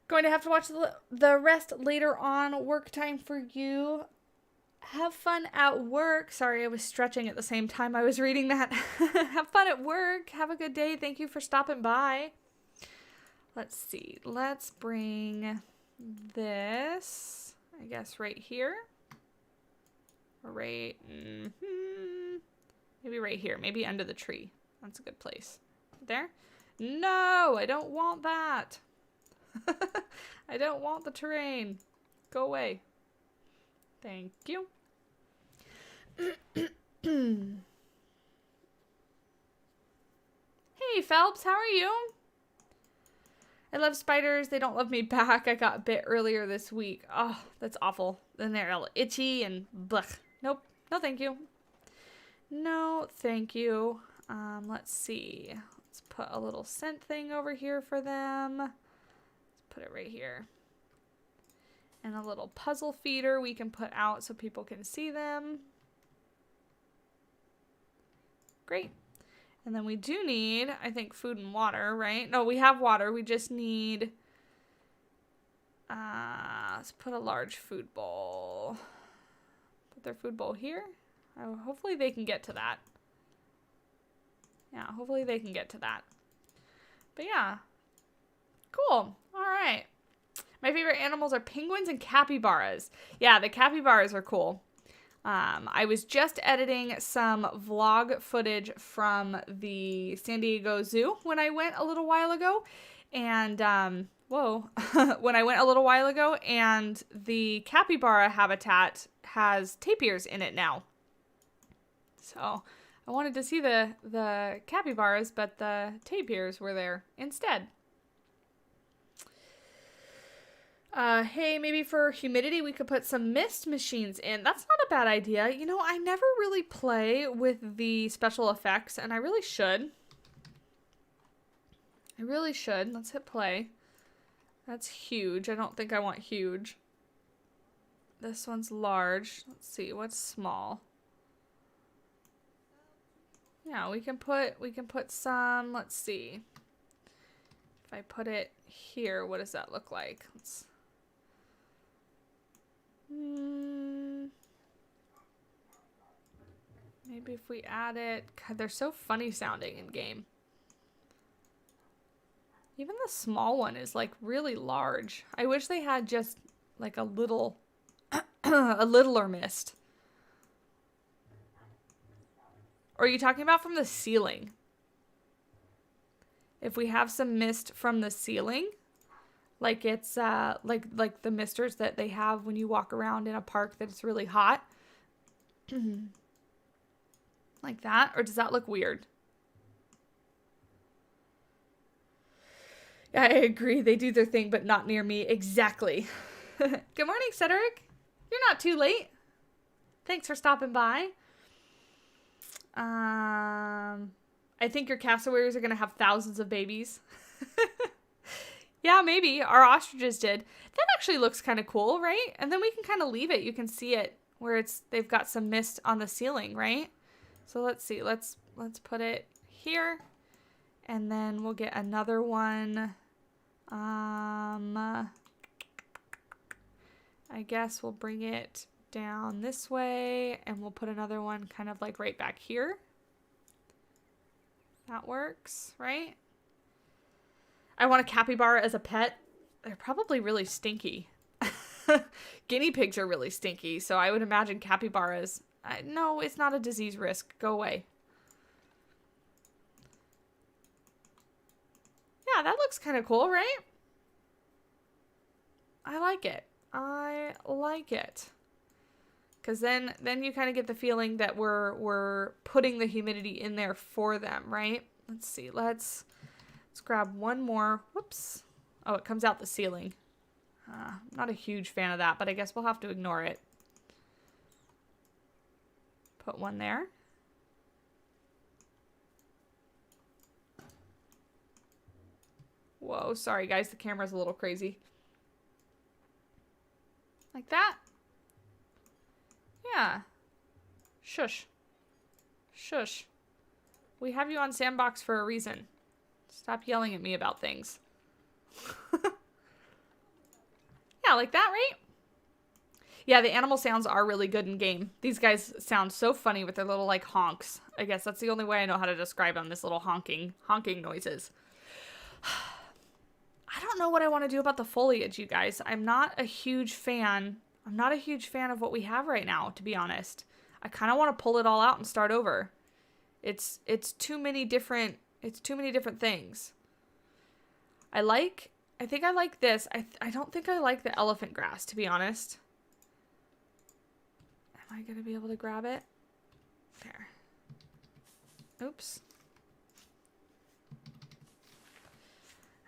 Going to have to watch the rest later on. Work time for you. Have fun at work. Sorry, I was stretching at the same time I was reading that. Have fun at work. Have a good day. Thank you for stopping by. Let's see. Let's bring this, I guess, right here. Or right, maybe right here. Maybe under the tree. That's a good place. There. No, I don't want that. I don't want the terrain. Go away. Thank you. Hey, Phelps, how are you? I love spiders. They don't love me back. I got bit earlier this week. Oh, that's awful. Then they're all itchy and blech. Nope. No, thank you. No, thank you. Let's see. Let's put a little scent thing over here for them. Let's put it right here. And a little puzzle feeder we can put out so people can see them. Great. And then we do need, I think, food and water, right? No, we have water. We just need, let's put a large food bowl. Put their food bowl here. Hopefully they can get to that. Yeah, hopefully they can get to that. But yeah, cool. All right. My favorite animals are penguins and capybaras. Yeah, the capybaras are cool. I was just editing some vlog footage from the San Diego Zoo when I went a little while ago. And, when I went a little while ago, and the capybara habitat has tapirs in it now. So I wanted to see the capybaras, but the tapirs were there instead. Hey, maybe for humidity we could put some mist machines in. That's not a bad idea. You know, I never really play with the special effects, and I really should. I really should. Let's hit play. That's huge. I don't think I want huge. This one's large. Let's see, what's small? Yeah, we can put some, let's see. If I put it here, what does that look like? Maybe if we add it, God, they're so funny sounding in game. Even the small one is like really large. I wish they had just like a little, a littler mist. Or are you talking about from the ceiling? If we have some mist from the ceiling, like it's like the misters that they have when you walk around in a park that it's really hot. Like that? Or does that look weird? Yeah, I agree. They do their thing, but not near me. Exactly. Good morning, Cedric. You're not too late. Thanks for stopping by. I think your cassowaries are going to have thousands of babies. Yeah, maybe. Our ostriches did. That actually looks kind of cool, right? And then we can kind of leave it. You can see it where they've got some mist on the ceiling, right? So let's see. Let's put it here. And then we'll get another one. I guess we'll bring it down this way, and we'll put another one kind of like right back here. That works, right? I want a capybara as a pet. They're probably really stinky. Guinea pigs are really stinky, so I would imagine capybaras. No, it's not a disease risk. Go away. Yeah, that looks kind of cool, right? I like it. I like it. Because then you kind of get the feeling that we're putting the humidity in there for them, right? Let's see. Let's grab one more. Whoops. Oh, it comes out the ceiling. Not a huge fan of that, but I guess we'll have to ignore it. Put one there. Whoa, sorry guys, the camera's a little crazy. Like that? Yeah. Shush. Shush. We have you on Sandbox for a reason. Stop yelling at me about things. Yeah, like that, right? Yeah, the animal sounds are really good in game. These guys sound so funny with their little, like, honks. I guess that's the only way I know how to describe them, this little honking noises. I don't know what I want to do about the foliage, you guys. I'm not a huge fan of what we have right now, to be honest. I kind of want to pull it all out and start over. It's too many different things. I think I like this. I don't think I like the elephant grass, to be honest. Am I going to be able to grab it? There. Oops.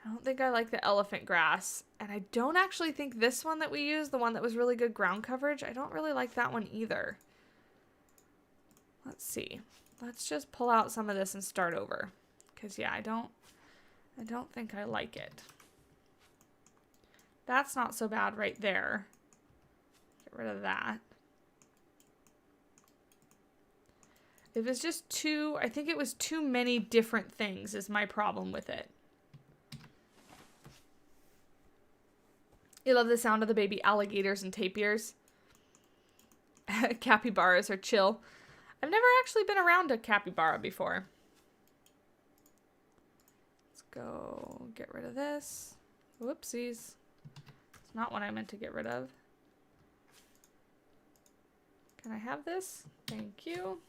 I don't think I like the elephant grass. And I don't actually think this one that we used, the one that was really good ground coverage, I don't really like that one either. Let's see. Let's just pull out some of this and start over. Because, yeah, I don't think I like it. That's not so bad right there. Get rid of that. It was just too, I think it was too many different things is my problem with it. You love the sound of the baby alligators and tapirs. Capybaras are chill. I've never actually been around a capybara before. Let's go get rid of this. Whoopsies. It's not what I meant to get rid of. Can I have this? Thank you.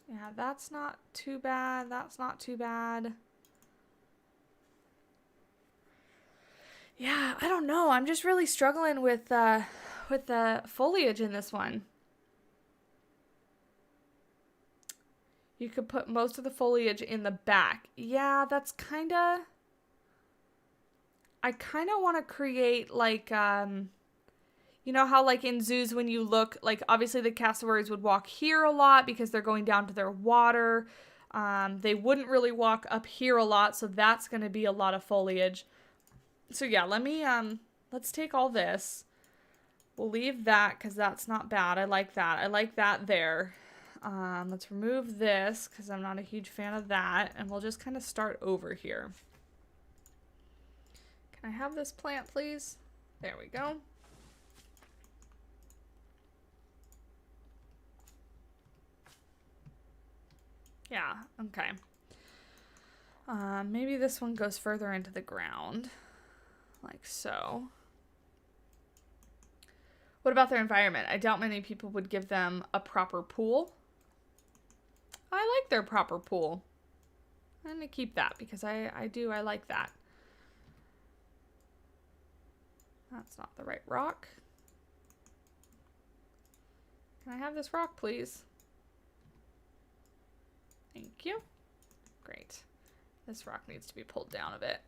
Yeah, that's not too bad. That's not too bad. Yeah, I don't know. I'm just really struggling with the foliage in this one. You could put most of the foliage in the back. Yeah, that's kind of... I kind of want to create like, you know how like in zoos when you look, like obviously the cassowaries would walk here a lot because they're going down to their water. They wouldn't really walk up here a lot, so that's going to be a lot of foliage. So yeah, let's take all this. We'll leave that because that's not bad. I like that. I like that there. Let's remove this because I'm not a huge fan of that. And we'll just kind of start over here. Can I have this plant, please? There we go. Yeah, okay. Maybe this one goes further into the ground. Like so. What about their environment? I doubt many people would give them a proper pool. I like their proper pool. I'm going to keep that because I like that. That's not the right rock. Can I have this rock, please? Thank you. Great. This rock needs to be pulled down a bit.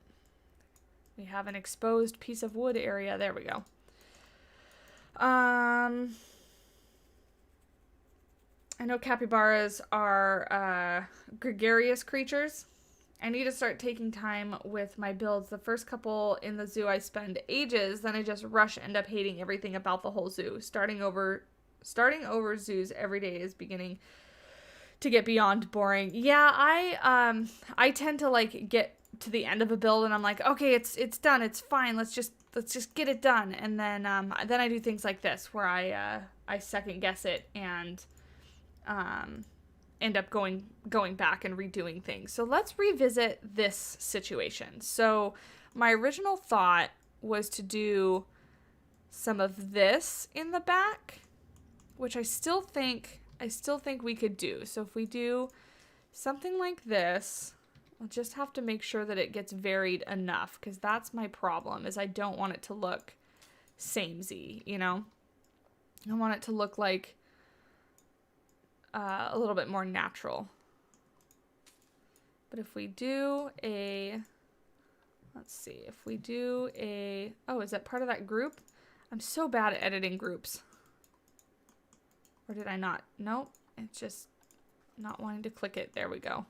We have an exposed piece of wood area. There we go. I know capybaras are gregarious creatures. I need to start taking time with my builds. The first couple in the zoo I spend ages, then I just end up hating everything about the whole zoo. Starting over zoos every day is beginning to get beyond boring. Yeah, I tend to like get to the end of a build and I'm like, okay, it's done, it's fine, let's just get it done. And then I do things like this where I second guess it and end up going back and redoing things. So let's revisit this situation. So my original thought was to do some of this in the back, which I still think we could do. So if we do something like this, I'll just have to make sure that it gets varied enough, because that's my problem, is I don't want it to look samey, you know? I want it to look like a little bit more natural. But if we do a Let's see if we do a, oh, is that part of that group? I'm so bad at editing groups. Or did I not? Nope. It's just not wanting to click it. There we go.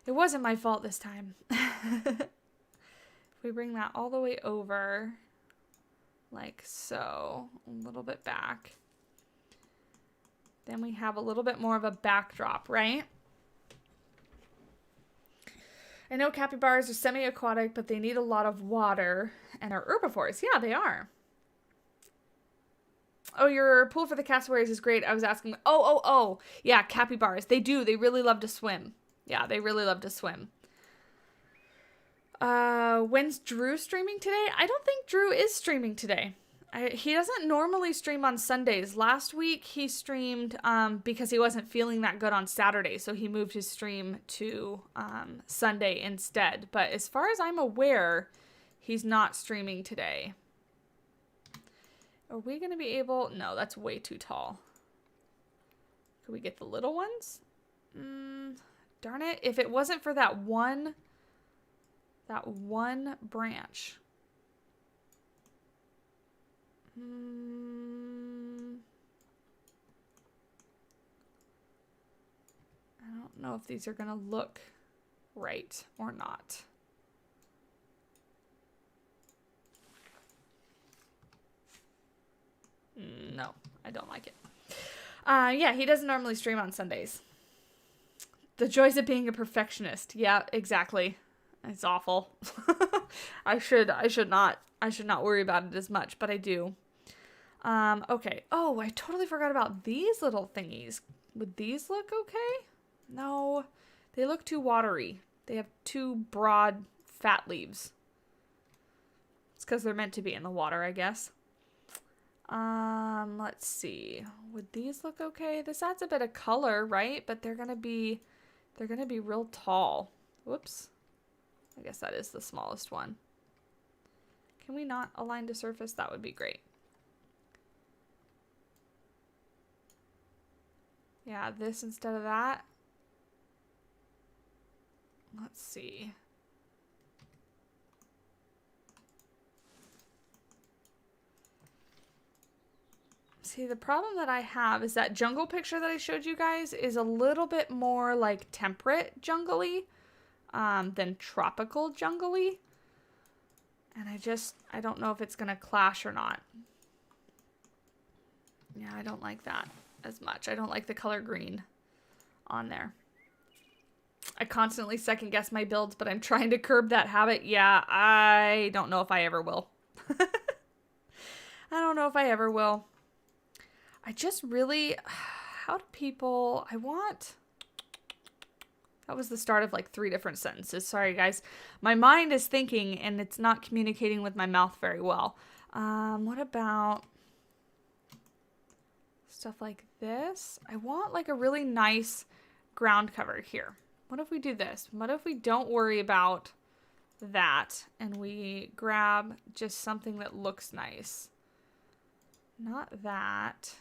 It wasn't my fault this time. If we bring that all the way over, like so, a little bit back, then we have a little bit more of a backdrop, right? I know capybaras are semi-aquatic, but they need a lot of water and are herbivores. Yeah, they are. Oh, your pool for the cassowaries is great. I was asking. Oh. Yeah, capybaras. They do. They really love to swim. Yeah, they really love to swim. When's Drew streaming today? I don't think Drew is streaming today. He doesn't normally stream on Sundays. Last week he streamed because he wasn't feeling that good on Saturday, so he moved his stream to Sunday instead. But as far as I'm aware, he's not streaming today. Are we going to be able... No, that's way too tall. Could we get the little ones? Darn it. If it wasn't for that one branch. I don't know if these are going to look right or not. No, I don't like it. Yeah, he doesn't normally stream on Sundays. The joys of being a perfectionist. Yeah, exactly. It's awful. I should not worry about it as much, but I do. Okay. Oh, I totally forgot about these little thingies. Would these look okay? No, they look too watery. They have too broad, fat leaves. It's because they're meant to be in the water, I guess. Let's see. Would these look okay? This adds a bit of color, right? But they're gonna be real tall. Whoops. I guess that is the smallest one. Can we not align to surface? That would be great. Yeah, this instead of that. Let's see. See, the problem that I have is that jungle picture that I showed you guys is a little bit more like temperate jungly than tropical jungly. And I don't know if it's going to clash or not. Yeah, I don't like that as much. I don't like the color green on there. I constantly second guess my builds, but I'm trying to curb that habit. Yeah, I don't know if I ever will. I don't know if I ever will. I just really, how do people, that was the start of like 3 different sentences. Sorry, guys. My mind is thinking and it's not communicating with my mouth very well. What about stuff like this? I want like a really nice ground cover here. What if we do this? What if we don't worry about that and we grab just something that looks nice? Not that.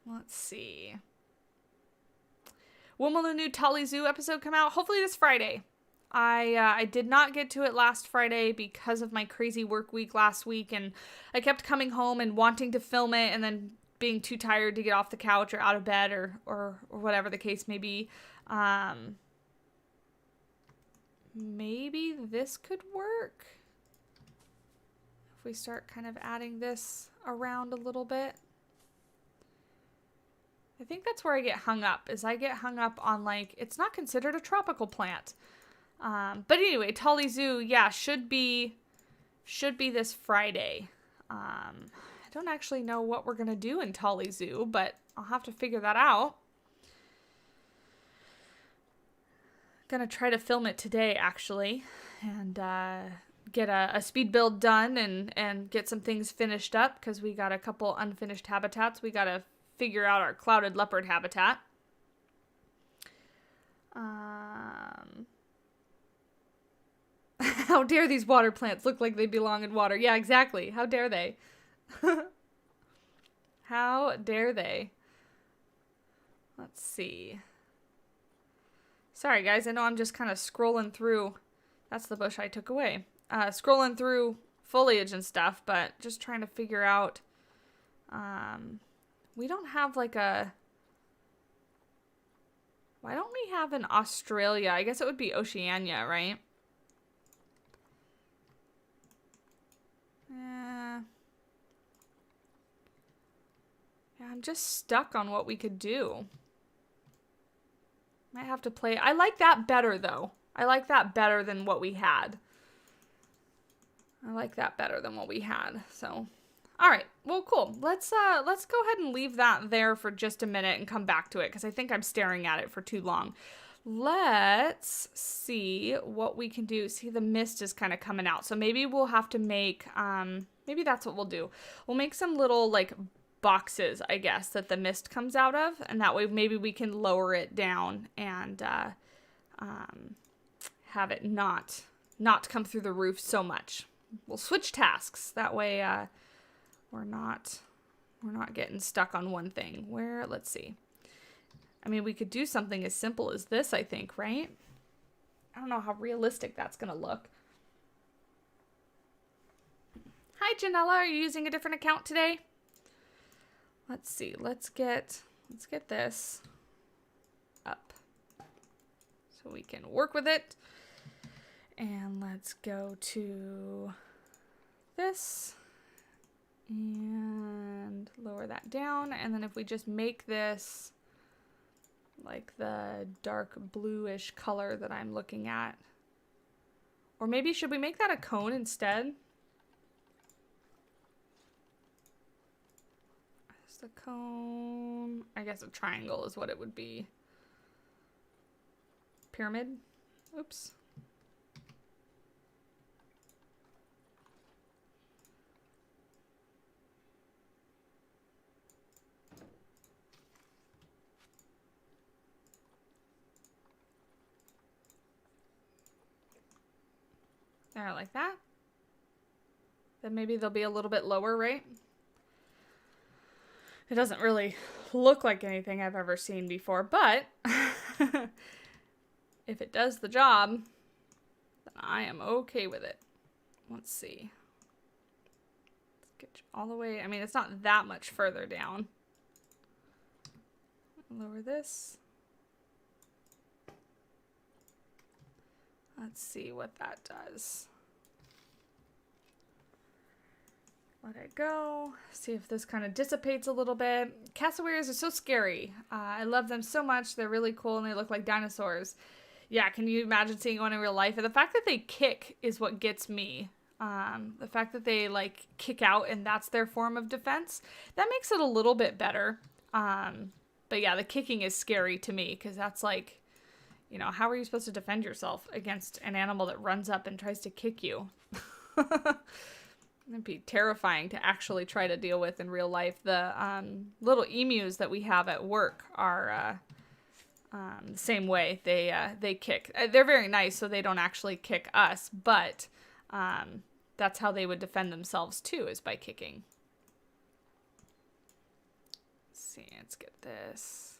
Let's see. When will the new Tolly Zoo episode come out? Hopefully this Friday. I did not get to it last Friday because of my crazy work week last week, and I kept coming home and wanting to film it and then being too tired to get off the couch or out of bed or whatever the case may be. Maybe this could work. If we start kind of adding this around a little bit. I think that's where I get hung up, is I get hung up on like, it's not considered a tropical plant. But anyway, Tolly Zoo, yeah, should be this Friday. I don't actually know what we're going to do in Tolly Zoo, but I'll have to figure that out. Gonna try to film it today, actually, and get a speed build done and get some things finished up, because we got a couple unfinished habitats. We got to figure out our clouded leopard habitat. How dare these water plants look like they belong in water? Yeah, exactly. How dare they? How dare they? Let's see. Sorry, guys. I know I'm just kind of scrolling through That's the bush I took away. Scrolling through foliage and stuff, but just trying to figure out. We don't have like a. Why don't we have an Australia? I guess it would be Oceania, right? Yeah, I'm just stuck on what we could do. Might have to play. I like that better, though. I like that better than what we had. So, all right. Well, cool. Let's go ahead and leave that there for just a minute and come back to it because I think I'm staring at it for too long. Let's see what we can do. See, the mist is kind of coming out. So maybe we'll have to make, maybe that's what we'll do. We'll make some little like boxes, I guess, that the mist comes out of. And that way maybe we can lower it down and have it not come through the roof so much. We'll switch tasks. That way we're not getting stuck on one thing. Let's see. I mean, we could do something as simple as this, I think, right? I don't know how realistic that's going to look. Hi, Janella. Are you using a different account today? Let's see. Let's get this up so we can work with it. And let's go to this and lower that down. And then if we just make this like the dark bluish color that I'm looking at. Or maybe should we make that a cone instead? Just a cone. I guess a triangle is what it would be. Pyramid. Oops. There, like that. Then maybe they'll be a little bit lower, right? It doesn't really look like anything I've ever seen before, but if it does the job, then I am okay with it. Let's see. Let's get you all the way. I mean, it's not that much further down. Lower this. Let's see what that does. Let it go. See if this kind of dissipates a little bit. Cassowaries are so scary. I love them so much. They're really cool and they look like dinosaurs. Yeah, can you imagine seeing one in real life? And the fact that they kick is what gets me. The fact that they like kick out and that's their form of defense, that makes it a little bit better. But yeah, the kicking is scary to me because that's like, you know, how are you supposed to defend yourself against an animal that runs up and tries to kick you? It'd be terrifying to actually try to deal with in real life. The little emus that we have at work are the same way. They kick. They're very nice, so they don't actually kick us, but that's how they would defend themselves too, is by kicking. Let's see, let's get this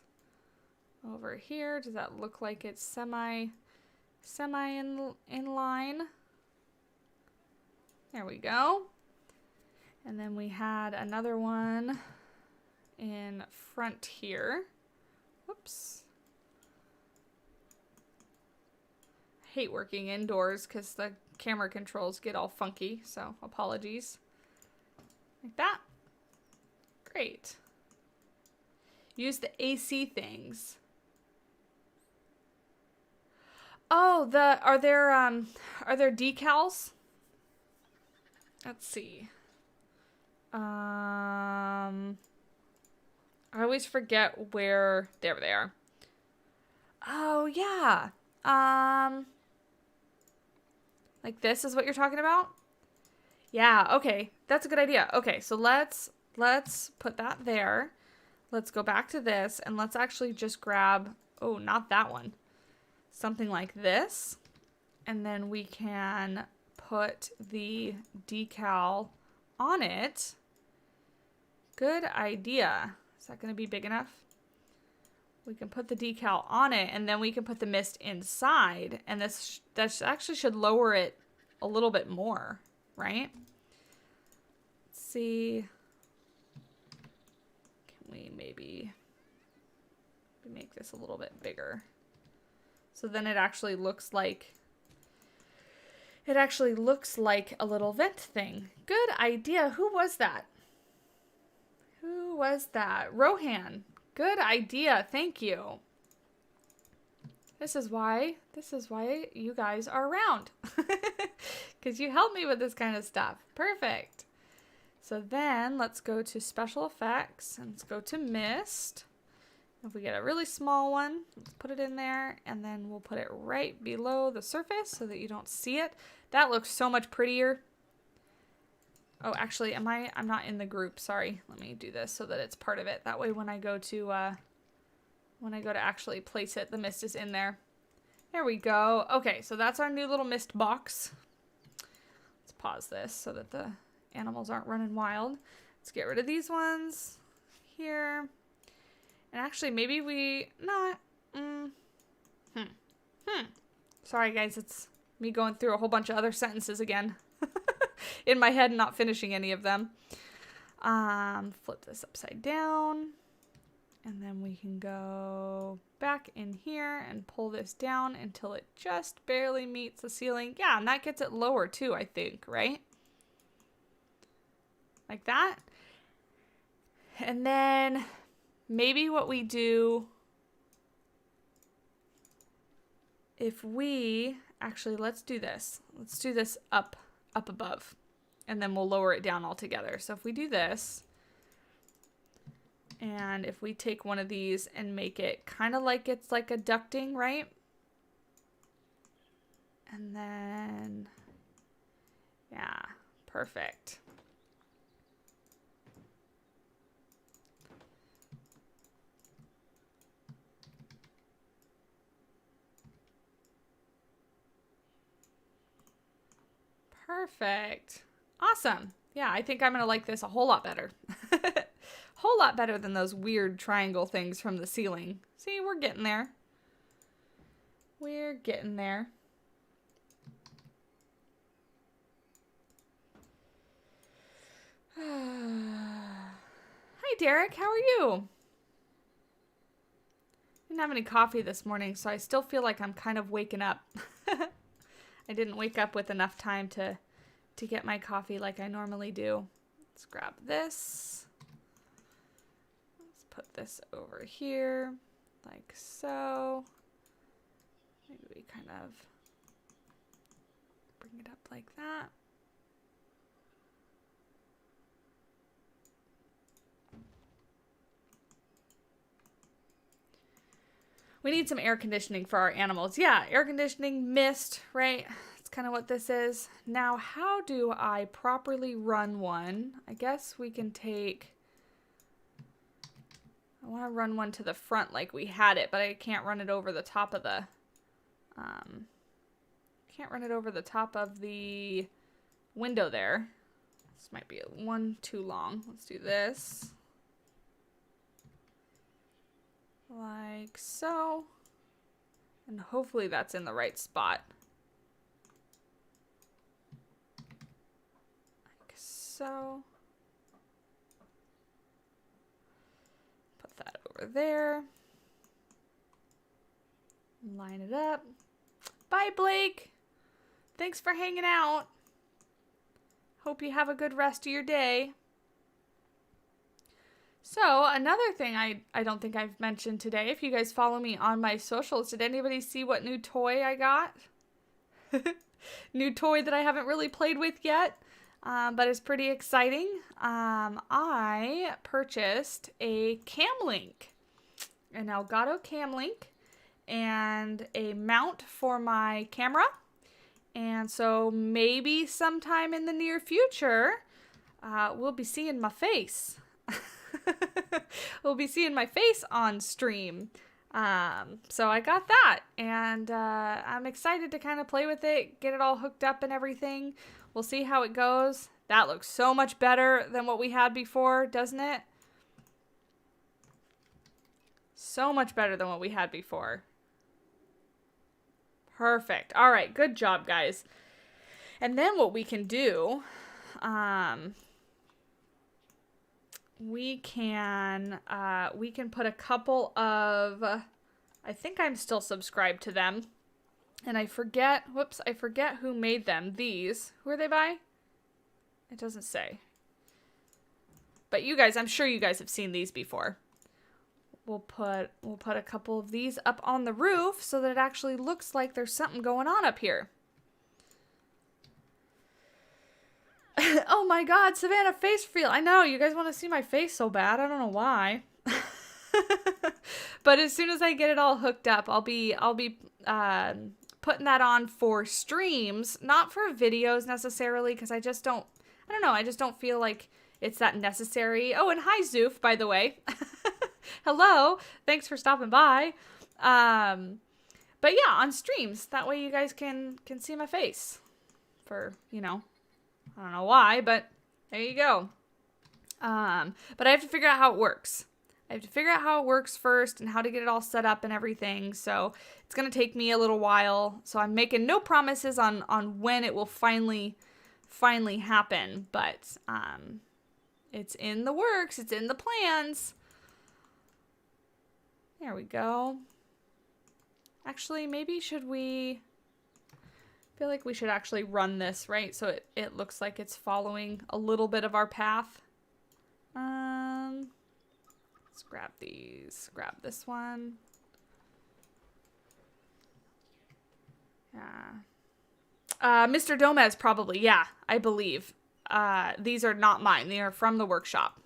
over here. Does that look like it's semi in line? There we go. And then we had another one in front here. Whoops. I hate working indoors because the camera controls get all funky, so apologies. Like that. Great. Use the AC things. Oh, are there decals? Let's see. I always forget where. There they are. Oh yeah. Like this is what you're talking about? Yeah, okay. That's a good idea. Okay, so let's put that there. Let's go back to this and let's actually just grab, oh, not that one. Something like this. And then we can put the decal on it. Good idea. Is that going to be big enough? we can put the decal on it, and then we can put the mist inside, and that actually should lower it a little bit more, right? Let's see. Can we maybe make this a little bit bigger? So then it actually looks like a little vent thing. Good idea. Who was that? Who was that? Rohan. Good idea. Thank you. This is why you guys are around. Because you help me with this kind of stuff. Perfect. So then let's go to special effects and let's go to mist. If we get a really small one, let's put it in there, and then we'll put it right below the surface so that you don't see it. That looks so much prettier. Oh, actually, I'm not in the group. Sorry. Let me do this so that it's part of it. That way when I go to actually place it, the mist is in there. There we go. Okay, so that's our new little mist box. Let's pause this so that the animals aren't running wild. Let's get rid of these ones here. And actually, maybe we not. Sorry, guys. It's me going through a whole bunch of other sentences again in my head and not finishing any of them. Flip this upside down. And then we can go back in here and pull this down until it just barely meets the ceiling. Yeah, and that gets it lower too, I think, right? Like that. And then maybe what we do, if we, actually, let's do this. Let's do this up above, and then we'll lower it down altogether. So if we do this, and if we take one of these and make it kind of like it's like a ducting, right? And then, yeah, perfect. Perfect. Awesome. Yeah, I think I'm going to like this a whole lot better. Whole lot better than those weird triangle things from the ceiling. See, we're getting there. We're getting there. Hi, Derek. How are you? Didn't have any coffee this morning, so I still feel like I'm kind of waking up. I didn't wake up with enough time to get my coffee like I normally do. Let's grab this. Let's put this over here like so. Maybe we kind of bring it up like that. We need some air conditioning for our animals. Yeah, air conditioning, mist, right? That's kind of what this is. Now, how do I properly run one? I guess we can take... I want to run one to the front like we had it, but I can't run it over the top of the... can't run it over the top of the window there. This might be one too long. Let's do this. Like so. And hopefully that's in the right spot. Like so. Put that over there. Line it up. Bye, Blake. Thanks for hanging out. Hope you have a good rest of your day. So, another thing I don't think I've mentioned today, if you guys follow me on my socials, did anybody see what new toy I got? New toy that I haven't really played with yet, but is pretty exciting. I purchased a cam link, an Elgato cam link, and a mount for my camera. And so maybe sometime in the near future, we'll be seeing my face. We'll be seeing my face on stream. So I got that, and I'm excited to kind of play with it, get it all hooked up and everything. We'll see how it goes. That looks so much better than what we had before, doesn't it? So much better than what we had before. Perfect. All right, good job, guys. And then what we can do, we can put a couple of, I think I'm still subscribed to them. And I forget who made them. These. Who are they by? It doesn't say. But you guys, I'm sure you guys have seen these before. We'll put a couple of these up on the roof so that it actually looks like there's something going on up here. Oh my god, Savannah face reveal. I know, you guys want to see my face so bad. I don't know why. But as soon as I get it all hooked up, I'll be putting that on for streams, not for videos necessarily, because I don't know, I just don't feel like it's that necessary. Oh, and hi Zoof, by the way. Hello, thanks for stopping by. But yeah, on streams, that way you guys can see my face for, you know, I don't know why, but there you go. But I have to figure out how it works. I have to figure out how it works first and how to get it all set up and everything. So it's going to take me a little while. So I'm making no promises on when it will finally happen, but it's in the works. It's in the plans. There we go. Actually, maybe I feel like we should actually run this, right? So it looks like it's following a little bit of our path. Let's grab these. Grab this one. Yeah. Mr. Domez probably. Yeah, I believe. These are not mine. They are from the workshop.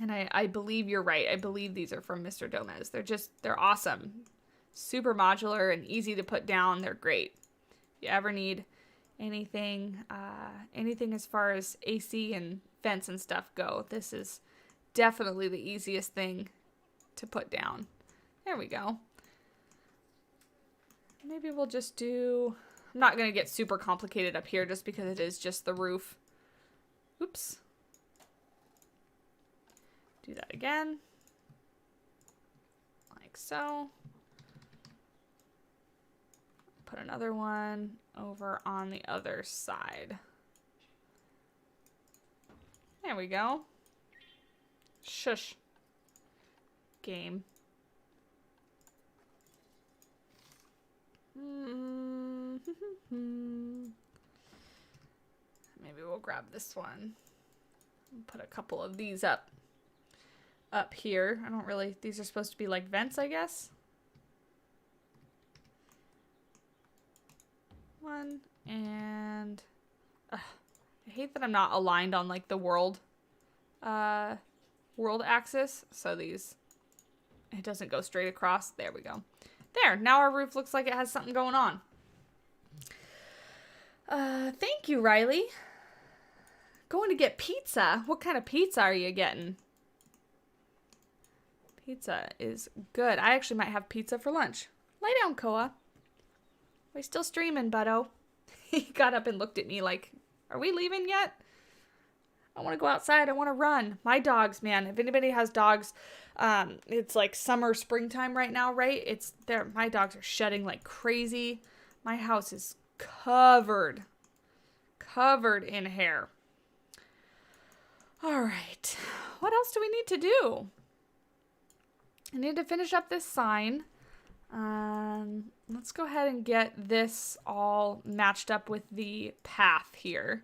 And I believe you're right. I believe these are from Mr. Domez. They're awesome. Super modular and easy to put down. They're great. If you ever need anything as far as AC and fence and stuff go, this is definitely the easiest thing to put down. There we go. Maybe we'll just do, I'm not going to get super complicated up here just because it is just the roof. Oops. Do that again. Like so. Put another one over on the other side. There we go. Shush. Game. Maybe we'll grab this one. Put a couple of these up here. These are supposed to be like vents, I guess. One, and I hate that I'm not aligned on like the world axis, so it doesn't go straight across. There we go. There, now our roof looks like it has something going on. Thank you, Riley. Going to get pizza. What kind of pizza are you getting? Pizza is good. I actually might have pizza for lunch. Lay down, Koa. We still streaming, buddo. He got up and looked at me like, are we leaving yet? I want to go outside. I want to run. My dogs, man. If anybody has dogs, it's like summer, springtime right now, right? My dogs are shedding like crazy. My house is covered in hair. All right. What else do we need to do? I need to finish up this sign. Let's go ahead and get this all matched up with the path here.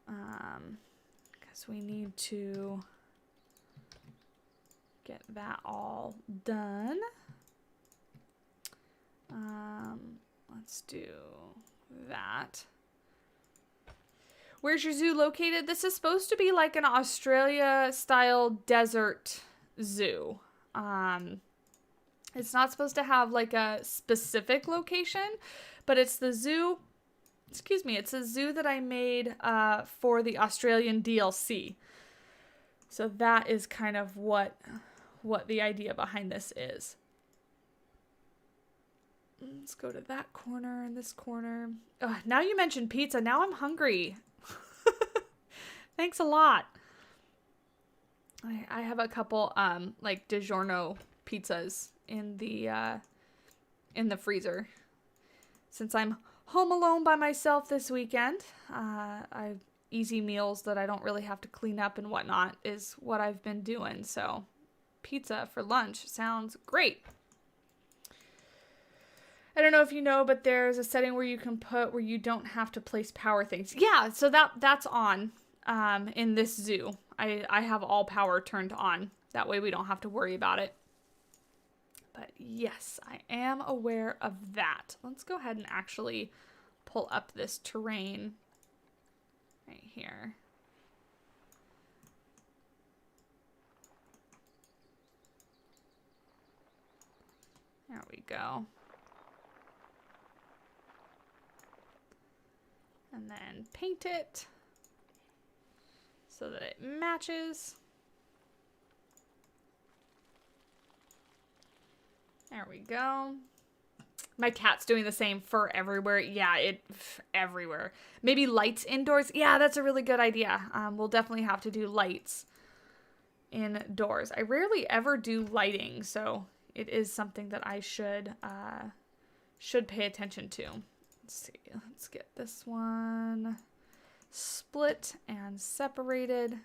Because we need to get that all done. Let's do that. Where's your zoo located? This is supposed to be like an Australia-style desert zoo. It's not supposed to have like a specific location, but it's the zoo, it's a zoo that I made for the Australian DLC. So that is kind of what the idea behind this is. Let's go to that corner and this corner. Ugh, now you mentioned pizza. Now I'm hungry. Thanks a lot. I have a couple like DiGiorno pizzas in the freezer. Since I'm home alone by myself this weekend, I easy meals that I don't really have to clean up and whatnot is what I've been doing. So pizza for lunch sounds great. I don't know if you know, but there's a setting where you can put where you don't have to place power things. Yeah, so that's on in this zoo. I have all power turned on. That way we don't have to worry about it. But yes, I am aware of that. Let's go ahead and actually pull up this terrain right here. There we go. And then paint it so that it matches. There we go. My cat's doing the same, fur everywhere. Yeah, everywhere. Maybe lights indoors. Yeah, that's a really good idea. We'll definitely have to do lights indoors. I rarely ever do lighting, so it is something that I should pay attention to. Let's see. Let's get this one split and separated.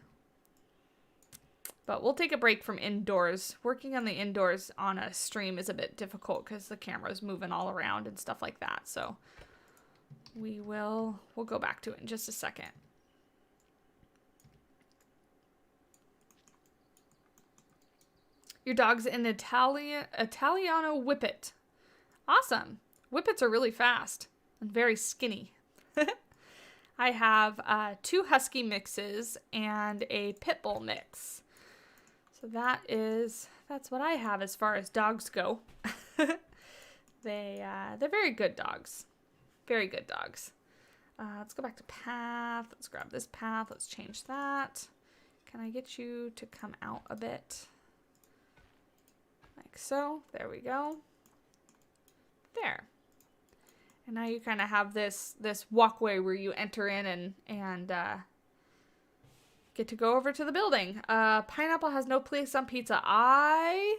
But we'll take a break from indoors. Working on the indoors on a stream is a bit difficult because the camera's moving all around and stuff like that. So we'll go back to it in just a second. Your dog's an Italiano Whippet. Awesome. Whippets are really fast and very skinny. I have 2 husky mixes and a pit bull mix. So that's what I have as far as dogs go. They're very good dogs. Very good dogs. Let's go back to path. Let's grab this path. Let's change that. Can I get you to come out a bit? Like so. There we go. There. And now you kind of have this walkway where you enter in and get to go over to the building. Pineapple has no place on pizza. I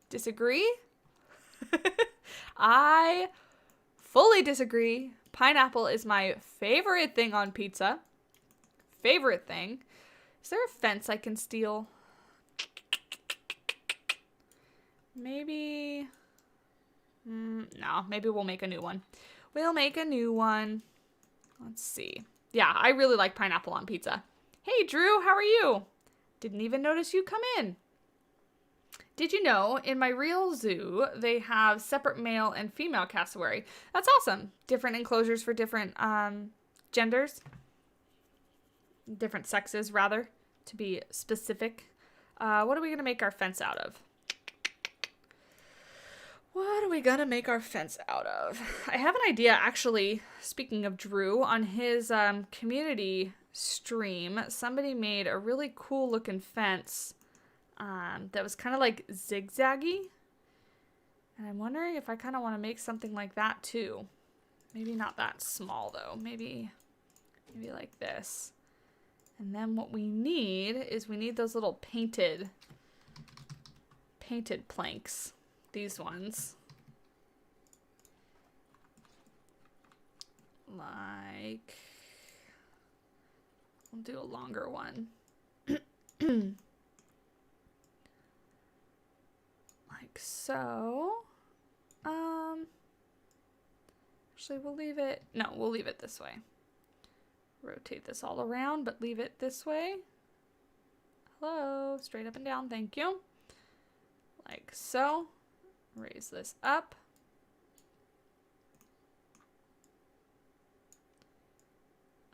disagree. I fully disagree. Pineapple is my favorite thing on pizza. Favorite thing. Is there a fence I can steal? Maybe. No, maybe we'll make a new one. We'll make a new one. Let's see. Yeah, I really like pineapple on pizza. Hey, Drew, how are you? Didn't even notice you come in. Did you know in my real zoo, they have separate male and female cassowary? That's awesome. Different enclosures for different genders. Different sexes, rather, to be specific. What are we going to make our fence out of? What are we gonna make our fence out of? I have an idea, actually, speaking of Drew, on his community stream, somebody made a really cool looking fence that was kind of like zigzaggy. And I'm wondering if I kind of want to make something like that too. Maybe not that small though. Maybe like this. And then what we need is those little painted planks. These ones. Like, we'll do a longer one. Like so. Actually, we'll leave it this way. Rotate this all around, but leave it this way. Hello, straight up and down, thank you. Like so. Raise this up.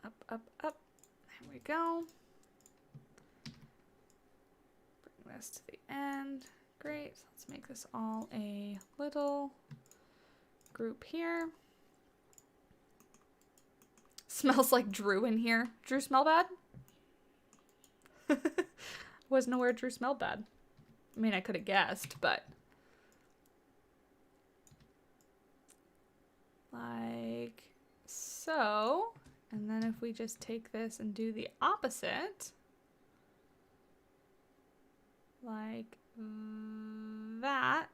Up, up, up. There we go. Bring this to the end. Great. Let's make this all a little group here. Smells like Drew in here. Drew smell bad? Wasn't aware Drew smelled bad. I mean, I could have guessed, but... like so. And then if we just take this and do the opposite. like that.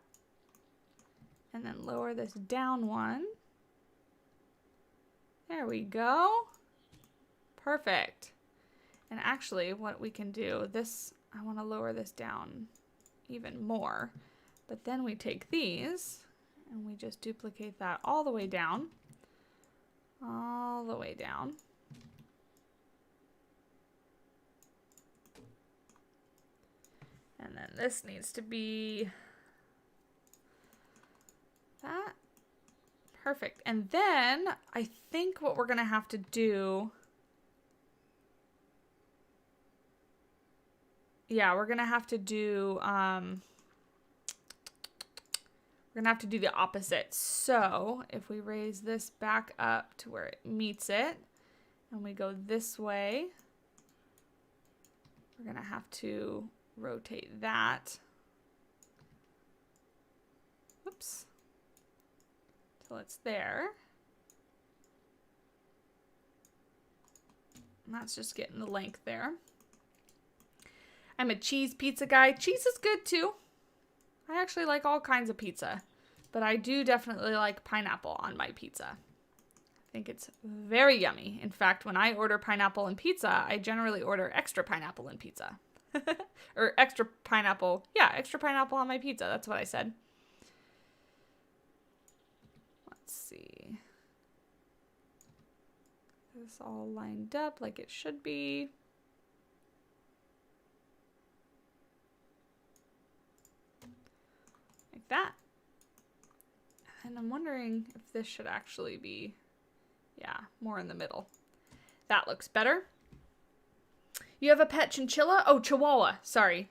And then lower this down one. There we go. Perfect. And actually what we can do, this, I want to lower this down even more. But then we take these and we just duplicate that all the way down. All the way down. And then this needs to be that. Perfect. And then I think what we're going to have to do, yeah, we're going to have to do, the opposite. So if we raise this back up to where it meets it and we go this way, we're going to have to rotate that. Oops. Till it's there. And that's just getting the length there. I'm a cheese pizza guy. Cheese is good too. I actually like all kinds of pizza, but I do definitely like pineapple on my pizza. I think it's very yummy. In fact, when I order pineapple in pizza, I generally order extra pineapple in pizza. Or extra pineapple. Yeah, extra pineapple on my pizza. That's what I said. Let's see. This all lined up like it should be. Like that. And I'm wondering if this should actually be, yeah, more in the middle. That looks better. You have a pet chinchilla? Oh, Chihuahua. Sorry.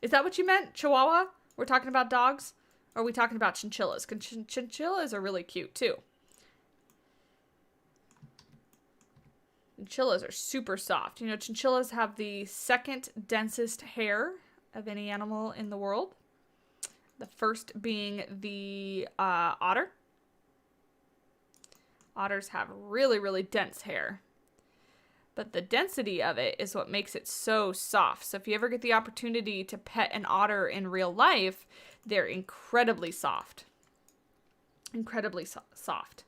Is that what you meant? Chihuahua? We're talking about dogs? Or are we talking about chinchillas? Because chinchillas are really cute too. Chinchillas are super soft. You know, chinchillas have the second densest hair of any animal in the world. The first being the otter. Otters have really, really dense hair. But the density of it is what makes it so soft. So if you ever get the opportunity to pet an otter in real life, they're incredibly soft. Incredibly soft.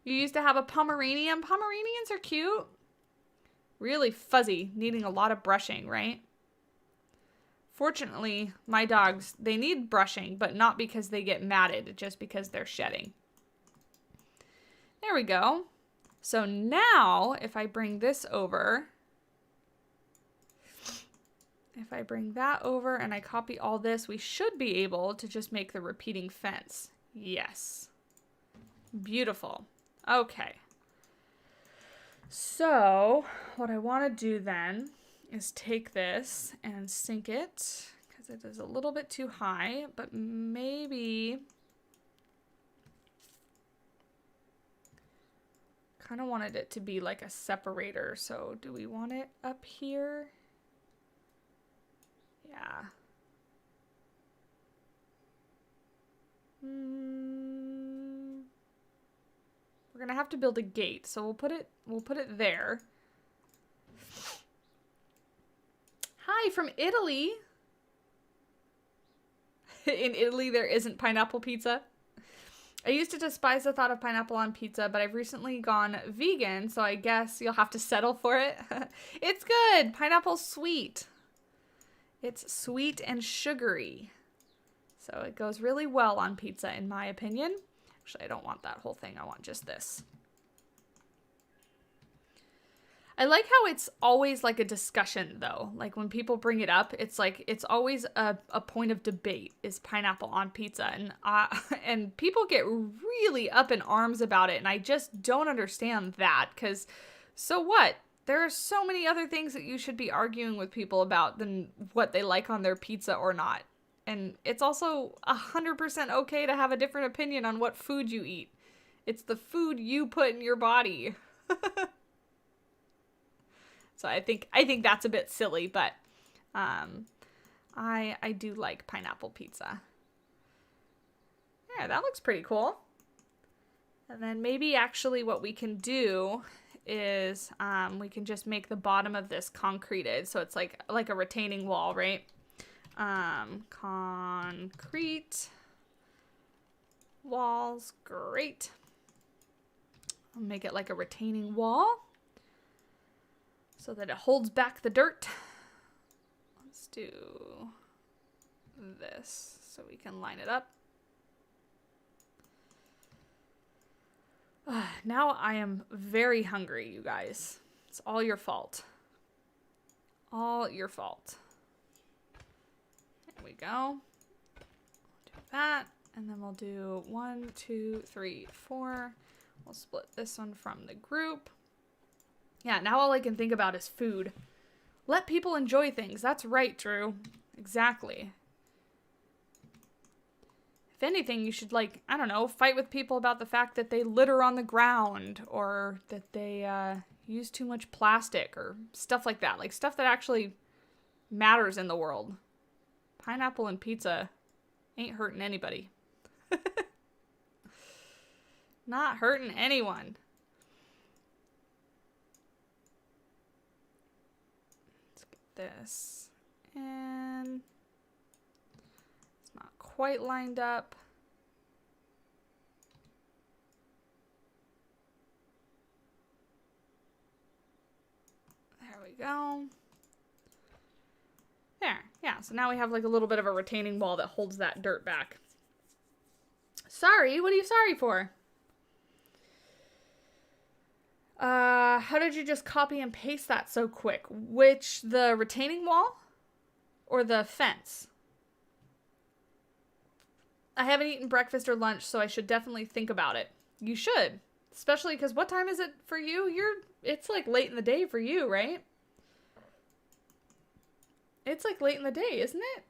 You used to have a Pomeranian. Pomeranians are cute. Really fuzzy, needing a lot of brushing, right? Fortunately, my dogs, they need brushing, but not because they get matted, just because they're shedding. There we go. So now, if I bring this over, if I bring that over and I copy all this, we should be able to just make the repeating fence. Yes. Beautiful. Okay. So what I want to do then is take this and sink it, because it is a little bit too high, but maybe kind of wanted it to be like a separator. So do we want it up here? Yeah. We're gonna have to build a gate, so we'll put it there. Hi from Italy. In Italy, there isn't pineapple pizza. I used to despise the thought of pineapple on pizza, but I've recently gone vegan, so I guess you'll have to settle for it. It's good. Pineapple's sweet. It's sweet and sugary. So it goes really well on pizza, in my opinion. Actually, I don't want that whole thing. I want just this. I like how it's always like a discussion, though. Like when people bring it up, it's like it's always a point of debate, is pineapple on pizza. And people get really up in arms about it, and I just don't understand that, because so what? There are so many other things that you should be arguing with people about than what they like on their pizza or not. And it's also 100% okay to have a different opinion on what food you eat. It's the food you put in your body. So I think that's a bit silly, but I do like pineapple pizza. Yeah, that looks pretty cool. And then maybe actually what we can do is we can just make the bottom of this concreted. So it's like a retaining wall, right? Concrete walls. Great. I'll make it like a retaining wall so that it holds back the dirt. Let's do this so we can line it up. Now I am very hungry, you guys. It's all your fault. All your fault. There we go. Do that. And then we'll do 1, 2, 3, 4. We'll split this one from the group. Yeah, now all I can think about is food. Let people enjoy things. That's right, Drew. Exactly. If anything, you should, like, I don't know, fight with people about the fact that they litter on the ground or that they use too much plastic or stuff like that. Like, stuff that actually matters in the world. Pineapple and pizza ain't hurting anybody. Not hurting anyone. Let's get this. And it's not quite lined up. There we go. There. Yeah, so now we have like a little bit of a retaining wall that holds that dirt back. Sorry, what are you sorry for? How did you just copy and paste that so quick? Which, the retaining wall or the fence? I haven't eaten breakfast or lunch, so I should definitely think about it. You should, especially because what time is it for you? It's like late in the day for you, right? It's like late in the day, isn't it?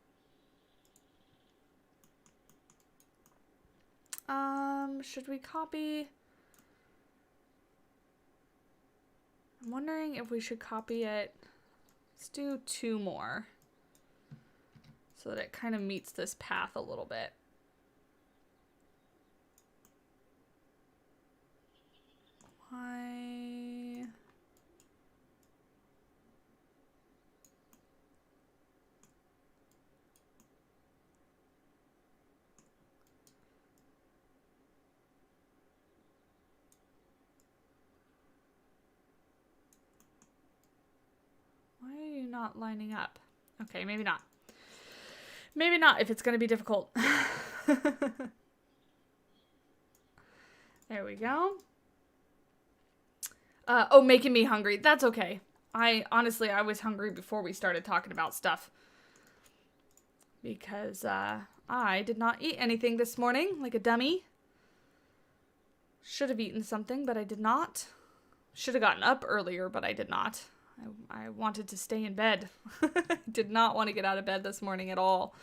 Should we copy? I'm wondering if we should copy it. Let's do 2 more so that it kind of meets this path a little bit. Why? Why are you not lining up? Okay, maybe not. Maybe not if it's going to be difficult. There we go. Oh, making me hungry. That's okay. Honestly, I was hungry before we started talking about stuff. Because, I did not eat anything this morning, like a dummy. Should have eaten something, but I did not. Should have gotten up earlier, but I did not. I wanted to stay in bed. Did not want to get out of bed this morning at all.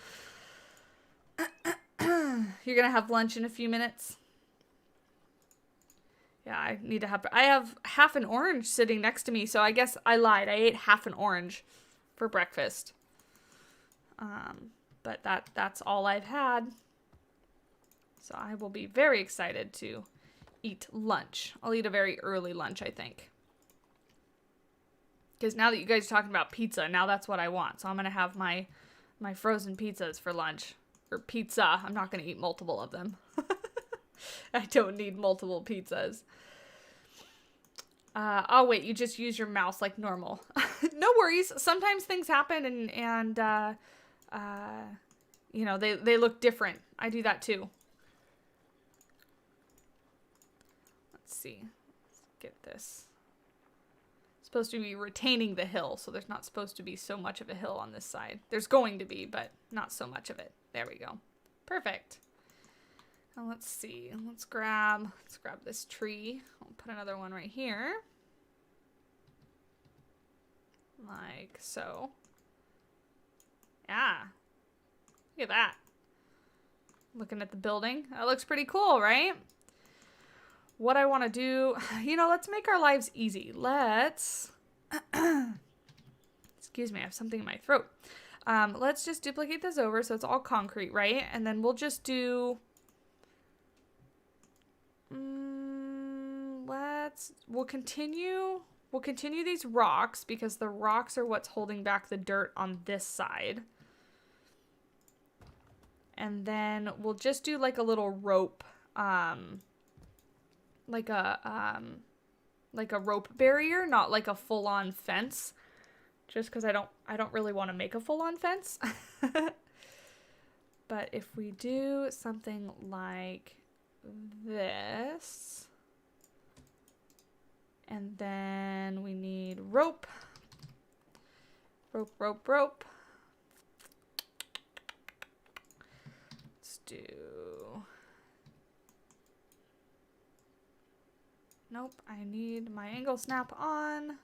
You're gonna have lunch in a few minutes? Yeah, I need to have... I have half an orange sitting next to me, so I guess I lied. I ate half an orange for breakfast. But that's all I've had. So I will be very excited to eat lunch. I'll eat a very early lunch, I think. Because now that you guys are talking about pizza, now that's what I want. So I'm going to have my frozen pizzas for lunch. Or pizza. I'm not going to eat multiple of them. I don't need multiple pizzas. Oh, wait. You just use your mouse like normal. No worries. Sometimes things happen and you know, they look different. I do that too. Let's see. Let's get this. Supposed to be retaining the hill, so there's not supposed to be so much of a hill on this side. There's going to be, but not so much of it. There we go. Perfect. Now let's see. Let's grab this tree. I'll put another one right here. Like so. Yeah. Look at that. Looking at the building. That looks pretty cool, right? What I want to do, you know, let's make our lives easy. Let's, excuse me, I have something in my throat. Let's just duplicate this over so it's all concrete, right? And then we'll just do, let's we'll continue these rocks because the rocks are what's holding back the dirt on this side. And then we'll just do like a little rope, like a rope barrier, not like a full-on fence. Just because I don't really want to make a full-on fence. But if we do something like this, and then we need rope. Rope. Let's do... Nope, I need my angle snap on.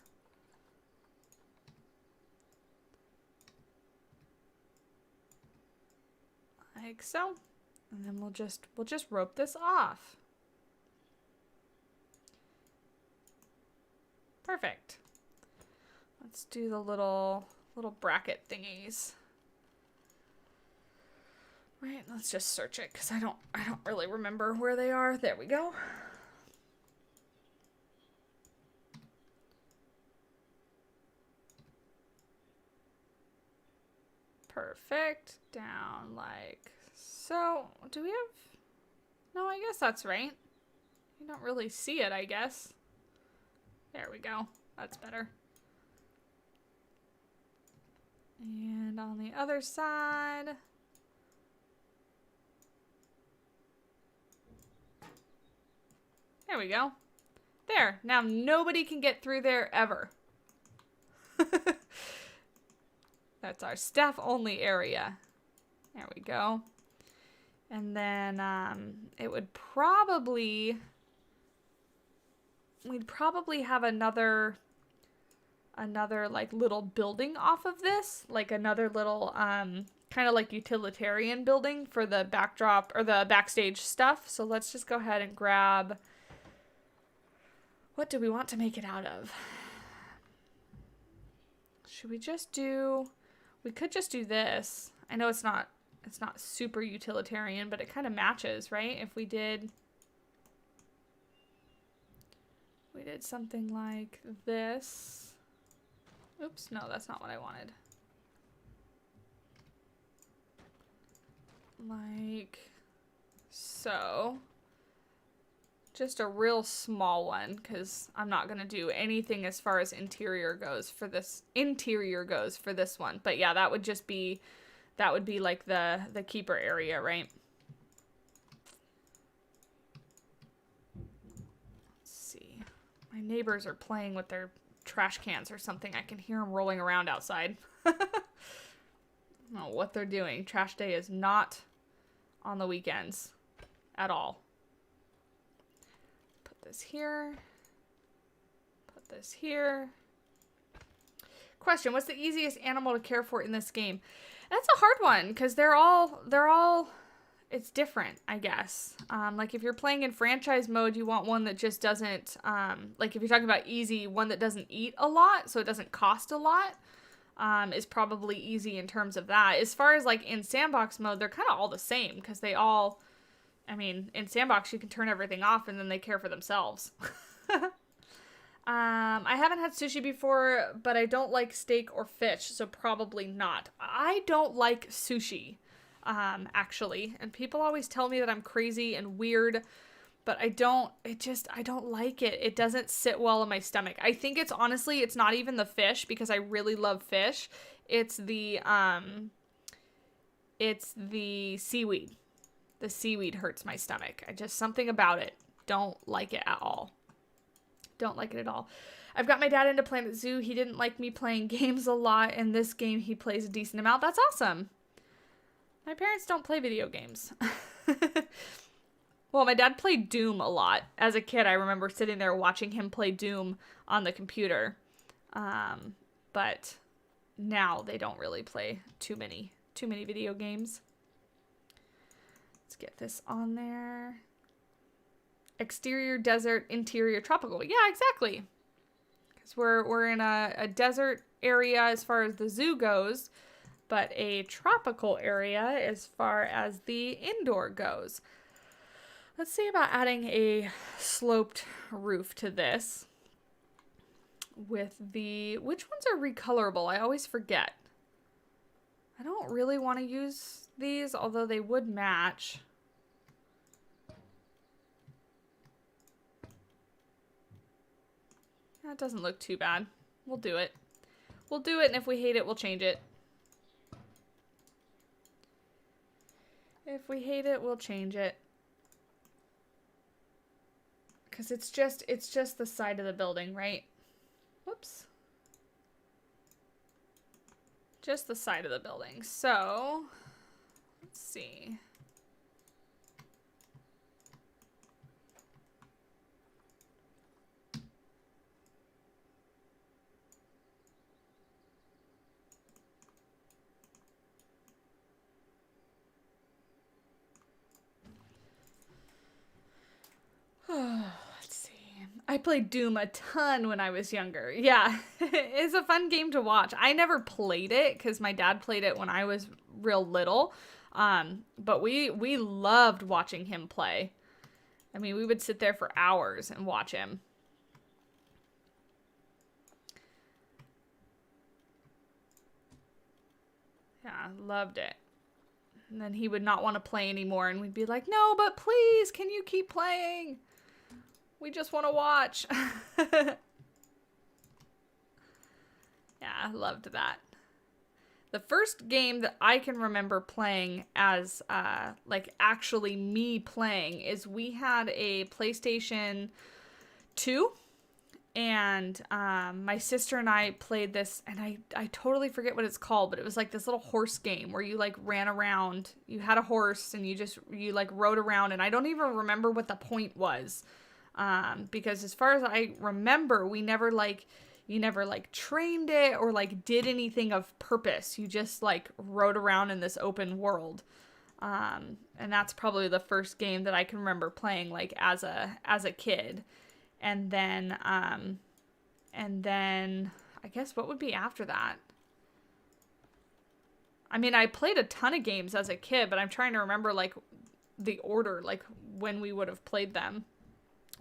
Like so. And then we'll just rope this off. Perfect. Let's do the little bracket thingies. Right, let's just search it because I don't really remember where they are. There we go. Perfect. Down like so. Do we have... No, I guess that's right. You don't really see it, I guess. There we go. That's better. And on the other side... There we go. There. Now nobody can get through there ever. That's our staff only area. There we go. And then it would probably... We'd probably have another like little building off of this. Like another little kind of like utilitarian building for the backdrop or the backstage stuff. So let's just go ahead and grab... What do we want to make it out of? Should we just do... We could just do this. I know it's not super utilitarian, but it kind of matches, right? If we did something like this. Oops, no, that's not what I wanted. Like so. Just a real small one, because I'm not going to do anything as far as interior goes for this one. But yeah, that would be like the keeper area, right? Let's see. My neighbors are playing with their trash cans or something. I can hear them rolling around outside. I don't know what they're doing. Trash day is not on the weekends at all. This here. Put this here. Question, what's the easiest animal to care for in this game? That's a hard one because they're all it's different, I guess. Like if you're playing in franchise mode, you want one that just doesn't like if you're talking about easy, one that doesn't eat a lot, so it doesn't cost a lot. Is probably easy in terms of that. As far as like in sandbox mode, they're kind of all the same because they all, I mean, in sandbox, you can turn everything off and then they care for themselves. I haven't had sushi before, but I don't like steak or fish, so probably not. I don't like sushi, actually. And people always tell me that I'm crazy and weird, but I don't like it. It doesn't sit well in my stomach. I think it's not even the fish because I really love fish. It's the seaweed. The seaweed hurts my stomach. Something about it. Don't like it at all. Don't like it at all. I've got my dad into Planet Zoo. He didn't like me playing games a lot. In this game, he plays a decent amount. That's awesome. My parents don't play video games. Well, my dad played Doom a lot. As a kid, I remember sitting there watching him play Doom on the computer. But now they don't really play too many video games. Let's get this on there. Exterior desert, interior tropical. Yeah, exactly. Because we're in a desert area as far as the zoo goes, but a tropical area as far as the indoor goes. Let's see about adding a sloped roof to this with the, which ones are recolorable? I always forget. I don't really want to use these, although they would match. That doesn't look too bad. We'll do it. We'll do it, and if we hate it, we'll change it. If we hate it, we'll change it. Because it's just the side of the building, right? Whoops. Just the side of the building. So, let's see. Let's see. I played Doom a ton when I was younger. Yeah, it's a fun game to watch. I never played it because my dad played it when I was real little. But we loved watching him play. I mean, we would sit there for hours and watch him. Yeah, loved it. And then he would not want to play anymore, and we'd be like, no, but please, can you keep playing? We just want to watch. Yeah, I loved that. The first game that I can remember playing as, like, actually me playing is we had a PlayStation 2. And my sister and I played this, and I totally forget what it's called, but it was like this little horse game where you like ran around. You had a horse and you like rode around, and I don't even remember what the point was. Because as far as I remember, you never like trained it or like did anything of purpose. You just like rode around in this open world. And that's probably the first game that I can remember playing like as a kid. And then I guess what would be after that? I mean, I played a ton of games as a kid, but I'm trying to remember like the order, like when we would have played them.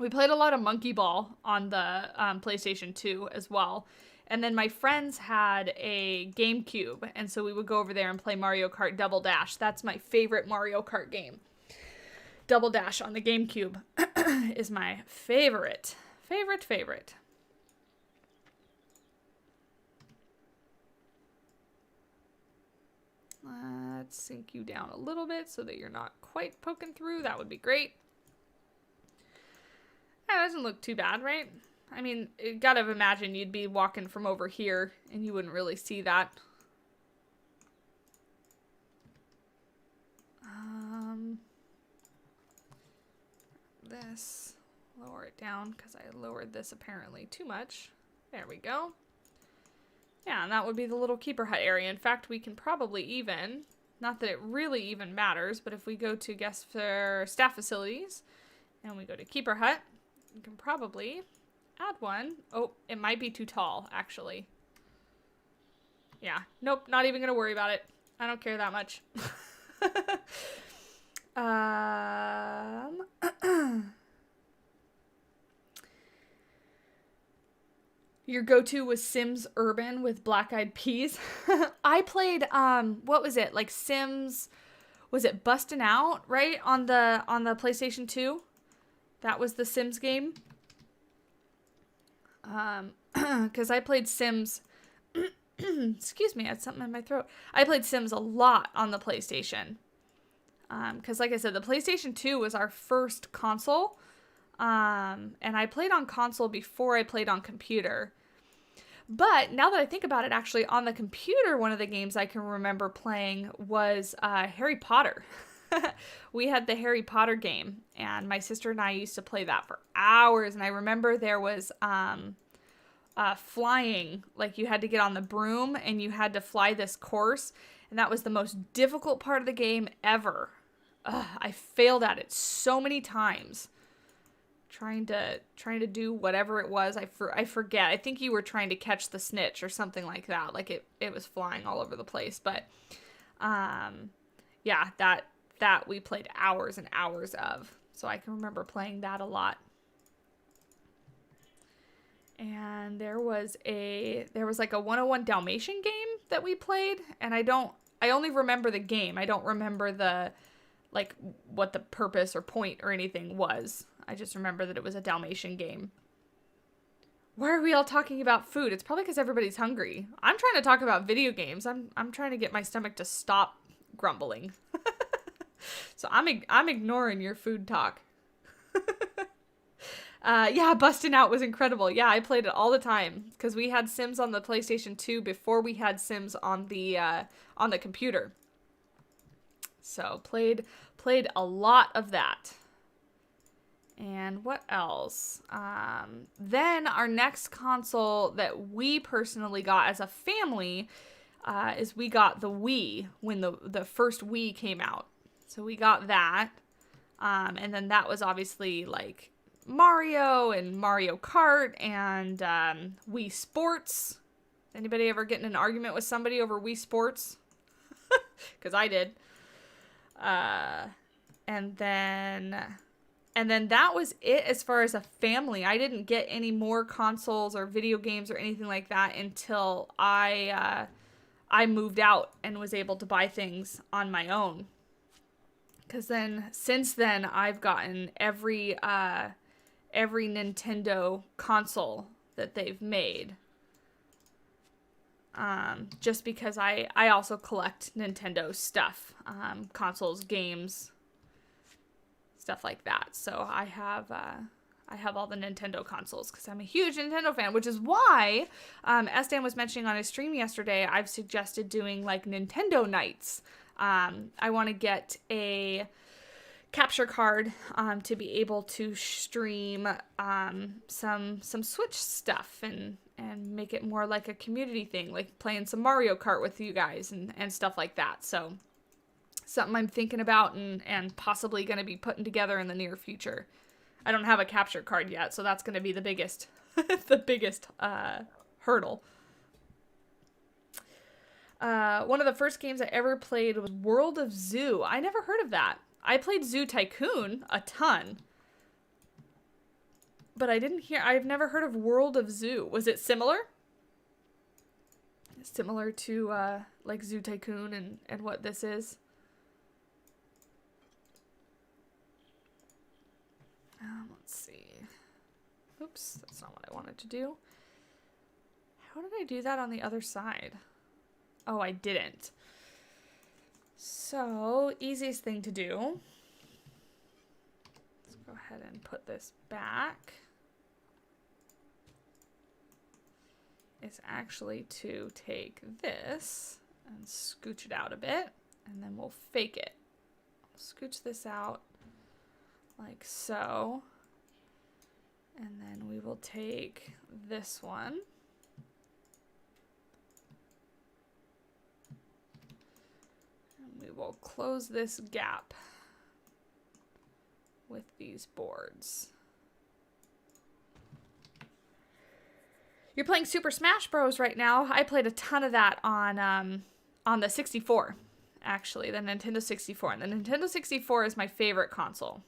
We played a lot of Monkey Ball on the PlayStation 2 as well. And then my friends had a GameCube, and so we would go over there and play Mario Kart Double Dash. That's my favorite Mario Kart game. Double Dash on the GameCube is my favorite. Let's sink you down a little bit so that you're not quite poking through. That would be great. That doesn't look too bad, right? I mean, you gotta imagine you'd be walking from over here and you wouldn't really see that. This, lower it down because I lowered this apparently too much. There we go. Yeah, and that would be the little keeper hut area. In fact, we can probably even, not that it really even matters, but if we go to guest for staff facilities and we go to keeper hut, we can probably add one. Oh, it might be too tall, actually. Yeah, nope, not even gonna worry about it. I don't care that much. Your go-to was Sims Urban with Black Eyed Peas. I played what was it? Like Sims, was it Bustin' Out, right? On the PlayStation 2? That was the Sims game. Cuz I played Sims excuse me, I had something in my throat. I played Sims a lot on the PlayStation. Because like I said, the PlayStation 2 was our first console. And I played on console before I played on computer. But now that I think about it, actually, on the computer, one of the games I can remember playing was Harry Potter. We had the Harry Potter game, and my sister and I used to play that for hours. And I remember there was flying, like you had to get on the broom and you had to fly this course. And that was the most difficult part of the game ever. I failed at it so many times. Trying to do whatever it was. I forget. I think you were trying to catch the snitch or something like that. Like it was flying all over the place. But yeah, that we played hours and hours of. So I can remember playing that a lot. And there was like a 101 Dalmatian game that we played, and I only remember the game. I don't remember like what the purpose or point or anything was. I just remember that it was a Dalmatian game. Why are we all talking about food? It's probably because everybody's hungry. I'm trying to talk about video games. I'm trying to get my stomach to stop grumbling. So I'm ignoring your food talk. Yeah, Bustin' Out was incredible. Yeah, I played it all the time because we had Sims on the PlayStation 2 before we had Sims on the computer. So played a lot of that. And what else? Then our next console that we personally got as a family is we got the Wii when the first Wii came out. So we got that. And then that was obviously like Mario and Mario Kart and Wii Sports. Anybody ever get in an argument with somebody over Wii Sports? Because I did. And then that was it as far as a family. I didn't get any more consoles or video games or anything like that until I moved out and was able to buy things on my own. Because then, since then, I've gotten every Nintendo console that they've made. Just because I also collect Nintendo stuff, consoles, games, stuff like that. So I have all the Nintendo consoles because I'm a huge Nintendo fan, which is why, as Dan was mentioning on his stream yesterday, I've suggested doing like Nintendo nights. I want to get a capture card to be able to stream some Switch stuff and make it more like a community thing, like playing some Mario Kart with you guys and stuff like that. So something I'm thinking about and possibly going to be putting together in the near future. I don't have a capture card yet, so that's going to be the biggest hurdle. One of the first games I ever played was World of Zoo. I never heard of that. I played Zoo Tycoon a ton, but I've never heard of World of Zoo. Was it similar? Similar to like Zoo Tycoon and what this is? Let's see. Oops, that's not what I wanted to do. How did I do that on the other side? Oh, I didn't. So, easiest thing to do. Let's go ahead and put this back. Is actually to take this and scooch it out a bit, and then we'll fake it. Scooch this out like so. And then we will take this one. And we will close this gap with these boards. You're playing Super Smash Bros. Right now. I played a ton of that on the 64, actually, the Nintendo 64. And the Nintendo 64 is my favorite console,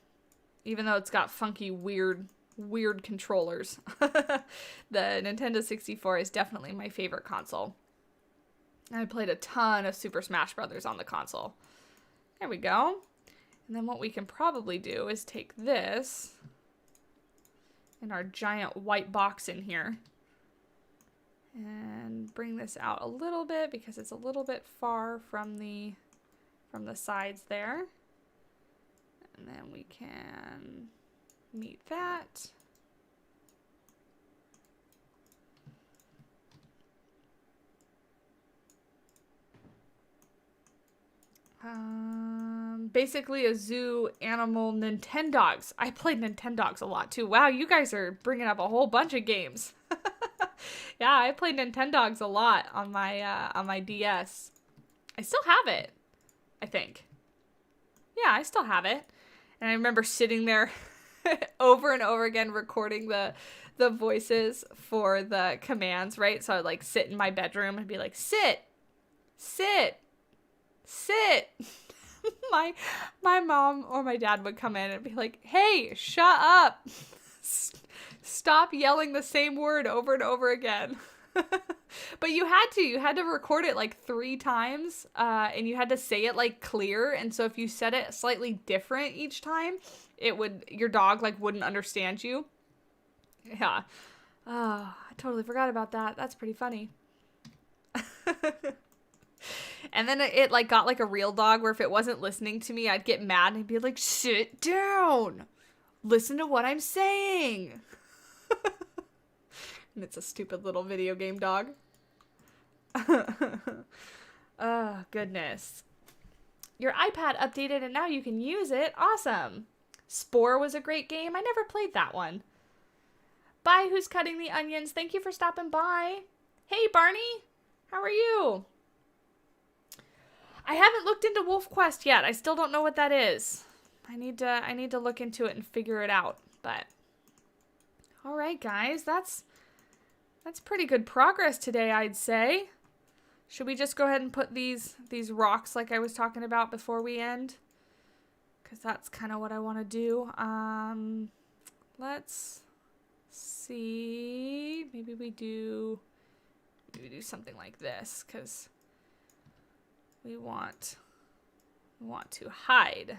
even though it's got funky, weird controllers. The Nintendo 64 is definitely my favorite console. I played a ton of Super Smash Brothers on the console. There we go. And then what we can probably do is take this in our giant white box in here and bring this out a little bit because it's a little bit far from the sides there. And then we can meet that. Basically a zoo animal Nintendogs. I played Nintendogs a lot too. Wow, you guys are bringing up a whole bunch of games. Yeah, I played Nintendogs a lot on my DS. I still have it, I think. Yeah, I still have it. And I remember sitting there over and over again recording the voices for the commands, right? So I would like sit in my bedroom and be like, sit, sit, sit. my mom or my dad would come in and be like, "Hey, shut up. Stop yelling the same word over and over again." But you had to record it like 3 times, and you had to say it like clear. And so if you said it slightly different each time, your dog like wouldn't understand you. Yeah. Oh, I totally forgot about that. That's pretty funny. And then it like got like a real dog where if it wasn't listening to me, I'd get mad and I'd be like, "Sit down. Listen to what I'm saying." And it's a stupid little video game dog. Oh, goodness. Your iPad updated and now you can use it. Awesome. Spore was a great game. I never played that one. Bye, Who's Cutting the Onions. Thank you for stopping by. Hey, Barney. How are you? I haven't looked into Wolf Quest yet. I still don't know what that is. I need to look into it and figure it out. But all right, guys. That's pretty good progress today, I'd say. Should we just go ahead and put these rocks like I was talking about before we end? Because that's kind of what I want to do. Let's see. Maybe we do something like this because we want to hide.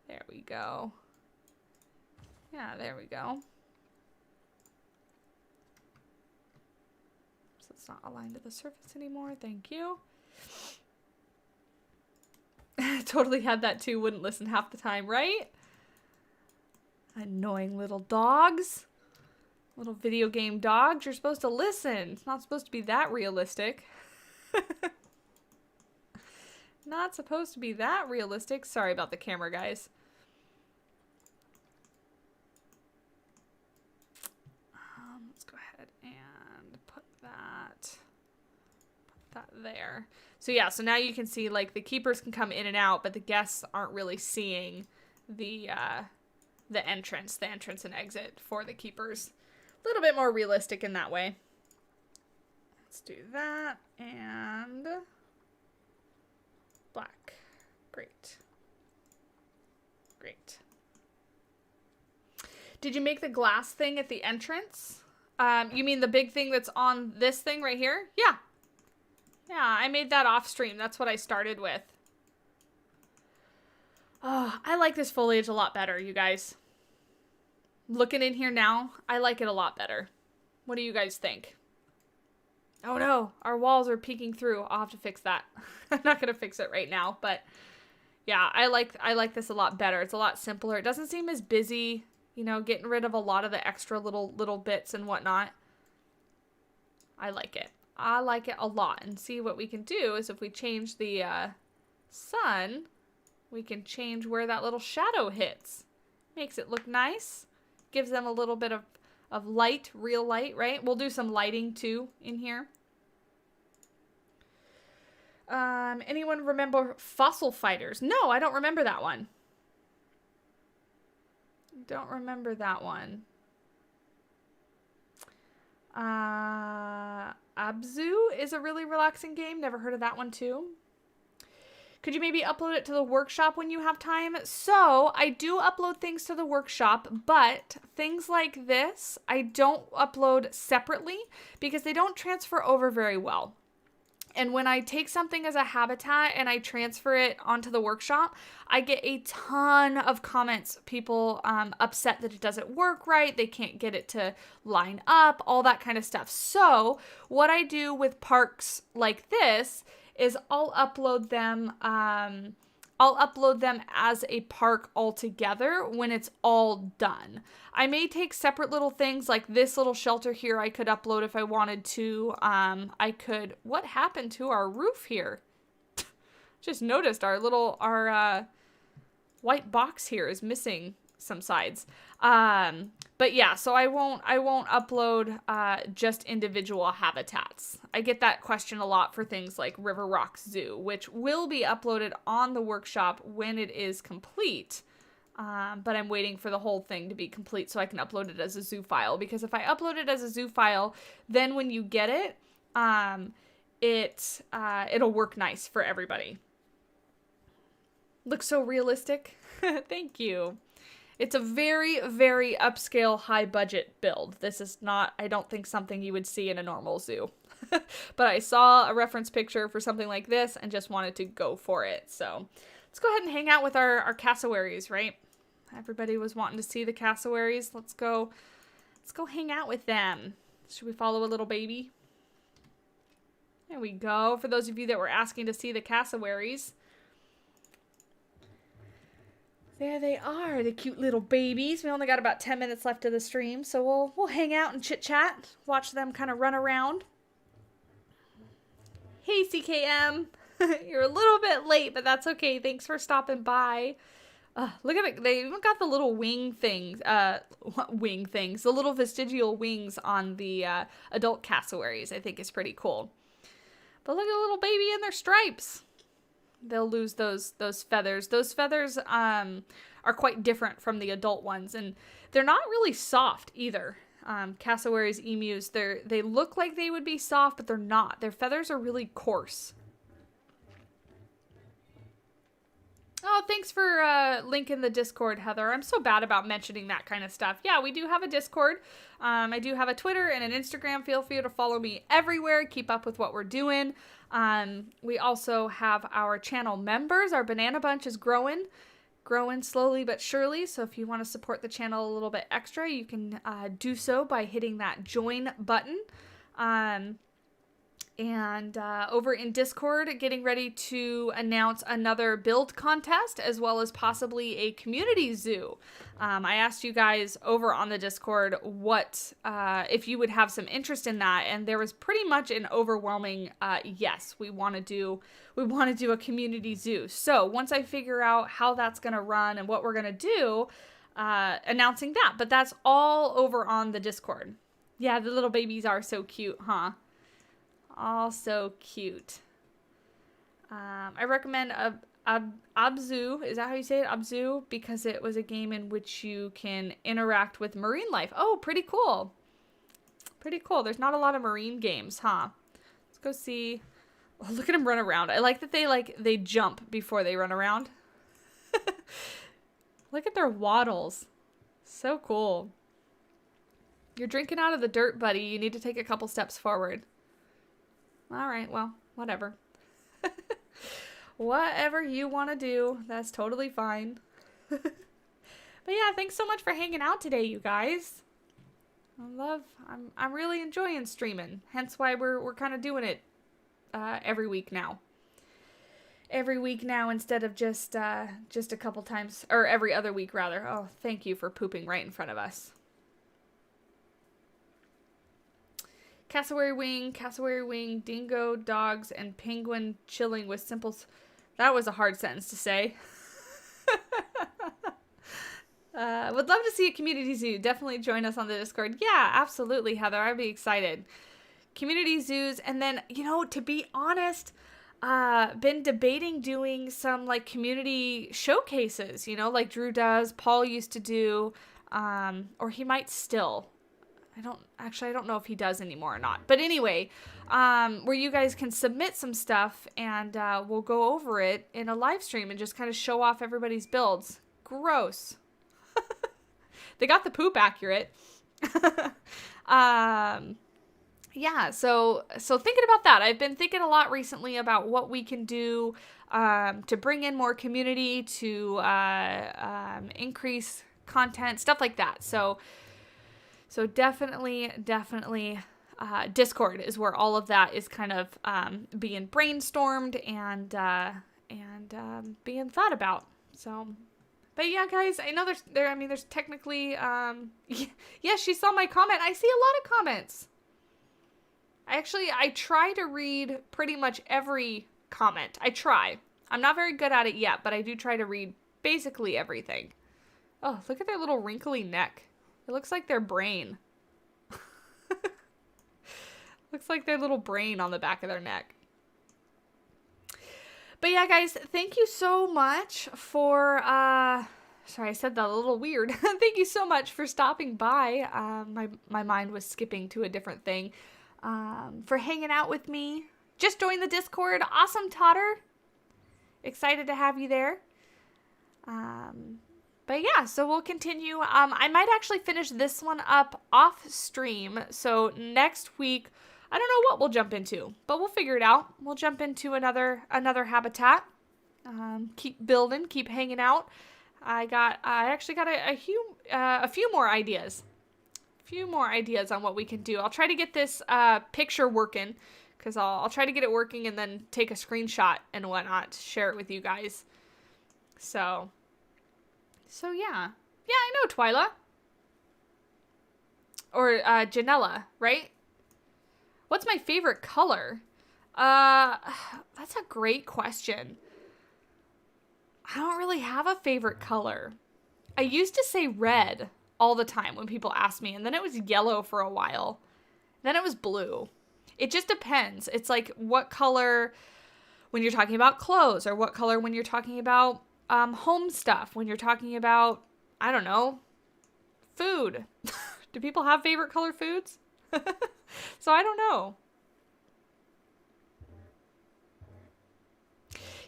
There we go. Yeah, there we go. So it's not aligned to the surface anymore. Thank you. Totally had that too. Wouldn't listen half the time, right? Annoying little dogs. Little video game dogs. You're supposed to listen. It's not supposed to be that realistic. Not supposed to be that realistic. Sorry about the camera, guys. Let's go ahead and put that there. So yeah, so now you can see like the keepers can come in and out, but the guests aren't really seeing the entrance and exit for the keepers. A little bit more realistic in that way. Let's do that and black. Great. Great. Did you make the glass thing at the entrance? You mean the big thing that's on this thing right here? Yeah. Yeah, I made that off stream. That's what I started with. Oh, I like this foliage a lot better, you guys. Looking in here now, I like it a lot better. What do you guys think? Oh no, our walls are peeking through. I'll have to fix that. I'm not going to fix it right now, but yeah, I like this a lot better. It's a lot simpler. It doesn't seem as busy, you know, getting rid of a lot of the extra little bits and whatnot. I like it. I like it a lot. And see, what we can do is if we change the sun, we can change where that little shadow hits. Makes it look nice. Gives them a little bit of light, real light, right? We'll do some lighting too in here. Anyone remember Fossil Fighters? No, I don't remember that one. Don't remember that one. Abzu is a really relaxing game. Never heard of that one too. Could you maybe upload it to the workshop when you have time? So I do upload things to the workshop, but things like this, I don't upload separately because they don't transfer over very well. And when I take something as a habitat and I transfer it onto the workshop, I get a ton of comments. People upset that it doesn't work right. They can't get it to line up, all that kind of stuff. So what I do with parks like this is I'll upload them as a park altogether when it's all done. I may take separate little things like this little shelter here I could upload if I wanted to. What happened to our roof here? Just noticed our white box here is missing some sides. But yeah, so I won't upload just individual habitats. I get that question a lot for things like River Rock Zoo, which will be uploaded on the workshop when it is complete. But I'm waiting for the whole thing to be complete so I can upload it as a zoo file. Because if I upload it as a zoo file, then when you get it, it'll work nice for everybody. Looks so realistic. Thank you. It's a very, very upscale, high-budget build. This is not, I don't think, something you would see in a normal zoo. But I saw a reference picture for something like this and just wanted to go for it. So let's go ahead and hang out with our cassowaries, right? Everybody was wanting to see the cassowaries. Let's go hang out with them. Should we follow a little baby? There we go. For those of you that were asking to see the cassowaries. There they are, the cute little babies. We only got about 10 minutes left of the stream, so we'll hang out and chit-chat, watch them kind of run around. Hey, CKM. You're a little bit late, but that's okay. Thanks for stopping by. Look at it. They even got the little wing things, the little vestigial wings on the adult cassowaries. I think is pretty cool. But look at the little baby in their stripes. They'll lose those feathers. Those feathers are quite different from the adult ones, and they're not really soft either. Cassowaries, emus, they look like they would be soft, but they're not. Their feathers are really coarse. Oh, thanks for linking the Discord, Heather. I'm so bad about mentioning that kind of stuff. Yeah, we do have a Discord. I do have a Twitter and an Instagram. Feel free to follow me everywhere. Keep up with what we're doing. We also have our channel members. Our Banana Bunch is growing slowly but surely. So if you want to support the channel a little bit extra, you can do so by hitting that join button. And over in Discord, getting ready to announce another build contest as well as possibly a community zoo. I asked you guys over on the Discord what if you would have some interest in that, and there was pretty much an overwhelming yes. We want to do a community zoo. So once I figure out how that's gonna run and what we're gonna do, announcing that. But that's all over on the Discord. Yeah, the little babies are so cute, huh? All so cute. I recommend Abzu. Is that how you say it? Abzu? Because it was a game in which you can interact with marine life. Oh, pretty cool. Pretty cool. There's not a lot of marine games, huh? Let's go see. Oh, look at them run around. I like that they jump before they run around. Look at their waddles. So cool. You're drinking out of the dirt, buddy. You need to take a couple steps forward. All right, well, whatever. Whatever you want to do, that's totally fine. But yeah, thanks so much for hanging out today, you guys. I'm really enjoying streaming. Hence why we're kind of doing it every week now. Every week now instead of just a couple times, or every other week rather. Oh, thank you for pooping right in front of us. Cassowary wing, dingo, dogs, and penguin chilling with simple... That was a hard sentence to say. Would love to see a community zoo. Definitely join us on the Discord. Yeah, absolutely, Heather. I'd be excited. Community zoos. And then, to be honest, been debating doing some, community showcases, like Drew does, Paul used to do, or he might still... I don't know if he does anymore or not. But anyway, where you guys can submit some stuff and we'll go over it in a live stream and just kind of show off everybody's builds. Gross. They got the poop accurate. Yeah, so thinking about that. I've been thinking a lot recently about what we can do to bring in more community, to increase content, stuff like that. So definitely, Discord is where all of that is kind of being brainstormed and being thought about. So, but yeah, guys, I know there's technically, yes, she saw my comment. I see a lot of comments. I try to read pretty much every comment. I try. I'm not very good at it yet, but I do try to read basically everything. Oh, look at their little wrinkly neck. It looks like their brain. Looks like their little brain on the back of their neck. But yeah, guys, thank you so much for, sorry, I said that a little weird. Thank you so much for stopping by. My mind was skipping to a different thing. For hanging out with me. Just joined the Discord. Awesome, Totter. Excited to have you there. But yeah, so we'll continue. I might actually finish this one up off stream. So next week, I don't know what we'll jump into, but we'll figure it out. We'll jump into another habitat. Keep building, keep hanging out. I actually got a few more ideas. A few more ideas on what we can do. I'll try to get this picture working, because I'll try to get it working and then take a screenshot and whatnot to share it with you guys. So yeah. Yeah, I know, Twyla. Or Janella, right? What's my favorite color? That's a great question. I don't really have a favorite color. I used to say red all the time when people asked me, and then it was yellow for a while. Then it was blue. It just depends. It's like what color when you're talking about clothes, or what color when you're talking about home stuff, when you're talking about, I don't know, food. Do people have favorite color foods? So I don't know.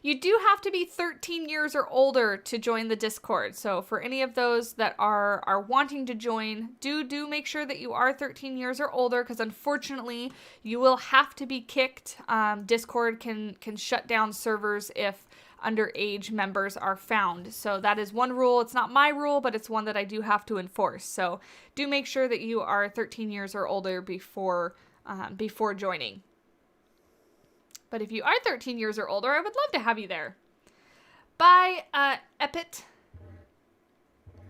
You do have to be 13 years or older to join the Discord. So for any of those that are wanting to join, do make sure that you are 13 years or older, because unfortunately you will have to be kicked. Discord can shut down servers if underage members are found. So that is one rule. It's not my rule, but it's one that I do have to enforce. So do make sure that you are 13 years or older before joining. But if you are 13 years or older, I would love to have you there. Bye, Epit.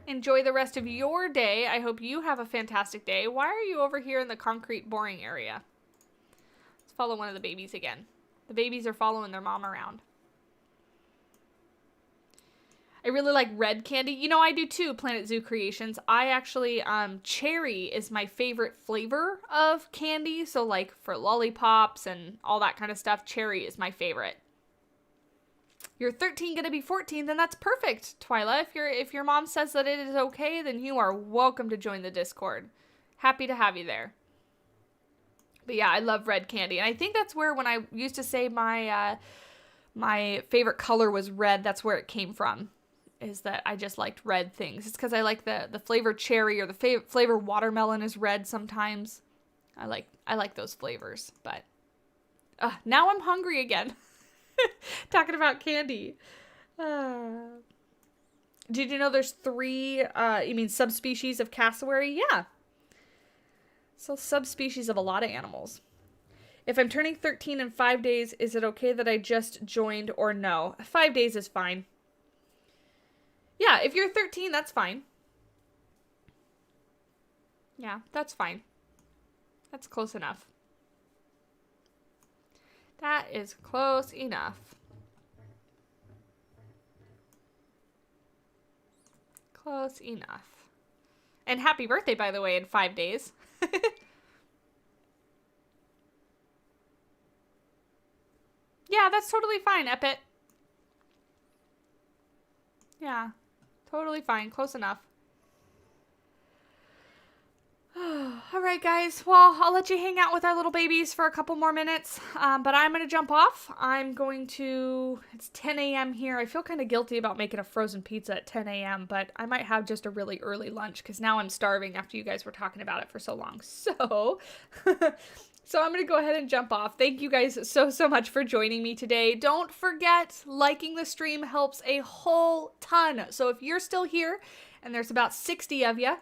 Enjoy the rest of your day. I hope you have a fantastic day. Why are you over here in the concrete boring area? Let's follow one of the babies again. The babies are following their mom around. I really like red candy. You know, I do too, Planet Zoo Creations. I actually, cherry is my favorite flavor of candy. So like for lollipops and all that kind of stuff, cherry is my favorite. You're 13, gonna be 14, then that's perfect, Twyla. If your mom says that it is okay, then you are welcome to join the Discord. Happy to have you there. But yeah, I love red candy. And I think that's where, when I used to say my favorite color was red, that's where it came from. Is that I just liked red things. It's because I like the flavor cherry, or the flavor watermelon is red sometimes. I like those flavors. But now I'm hungry again. Talking about candy. Did you know there's 3, you mean subspecies of cassowary? Yeah. So subspecies of a lot of animals. If I'm turning 13 in 5 days, is it okay that I just joined or no? 5 days is fine. Yeah, if you're 13, that's fine. Yeah, that's fine. That's close enough. That is close enough. Close enough. And happy birthday, by the way, in 5 days. Yeah, that's totally fine, Epit. Yeah. Totally fine. Close enough. Alright, guys. Well, I'll let you hang out with our little babies for a couple more minutes. But I'm going to jump off. It's 10 a.m. here. I feel kind of guilty about making a frozen pizza at 10 a.m. But I might have just a really early lunch, because now I'm starving after you guys were talking about it for so long. So... So I'm going to go ahead and jump off. Thank you guys so much for joining me today. Don't forget, liking the stream helps a whole ton. So if you're still here, and there's about 60 of you,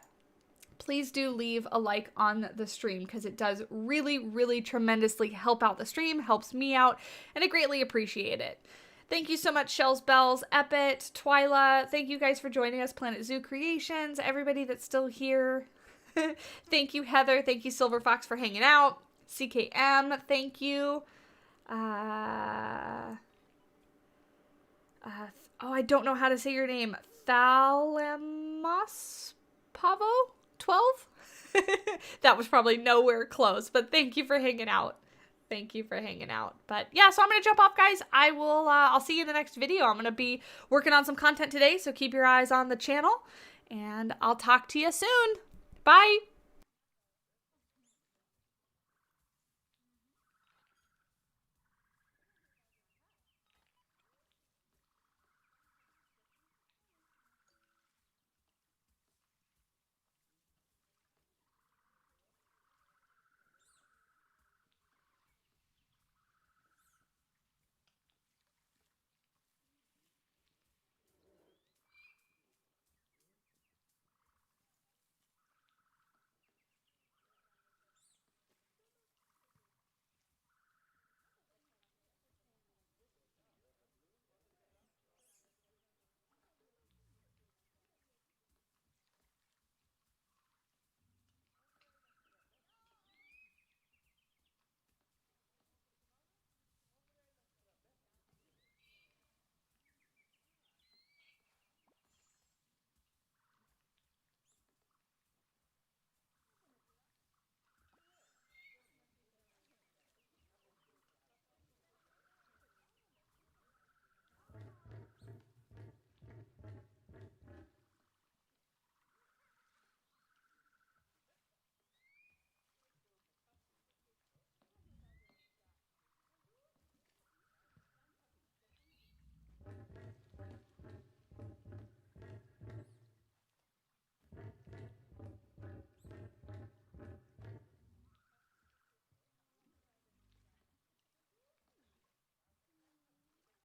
please do leave a like on the stream, because it does really tremendously help out the stream, helps me out, and I greatly appreciate it. Thank you so much, Shells Bells, Epit, Twyla. Thank you guys for joining us, Planet Zoo Creations, everybody that's still here. Thank you, Heather. Thank you, Silver Fox, for hanging out. CKM, thank you. I don't know how to say your name. Thalamos Pavo 12? That was probably nowhere close, but thank you for hanging out. Thank you for hanging out. But yeah, so I'm going to jump off, guys. I'll see you in the next video. I'm going to be working on some content today, so keep your eyes on the channel, and I'll talk to you soon. Bye.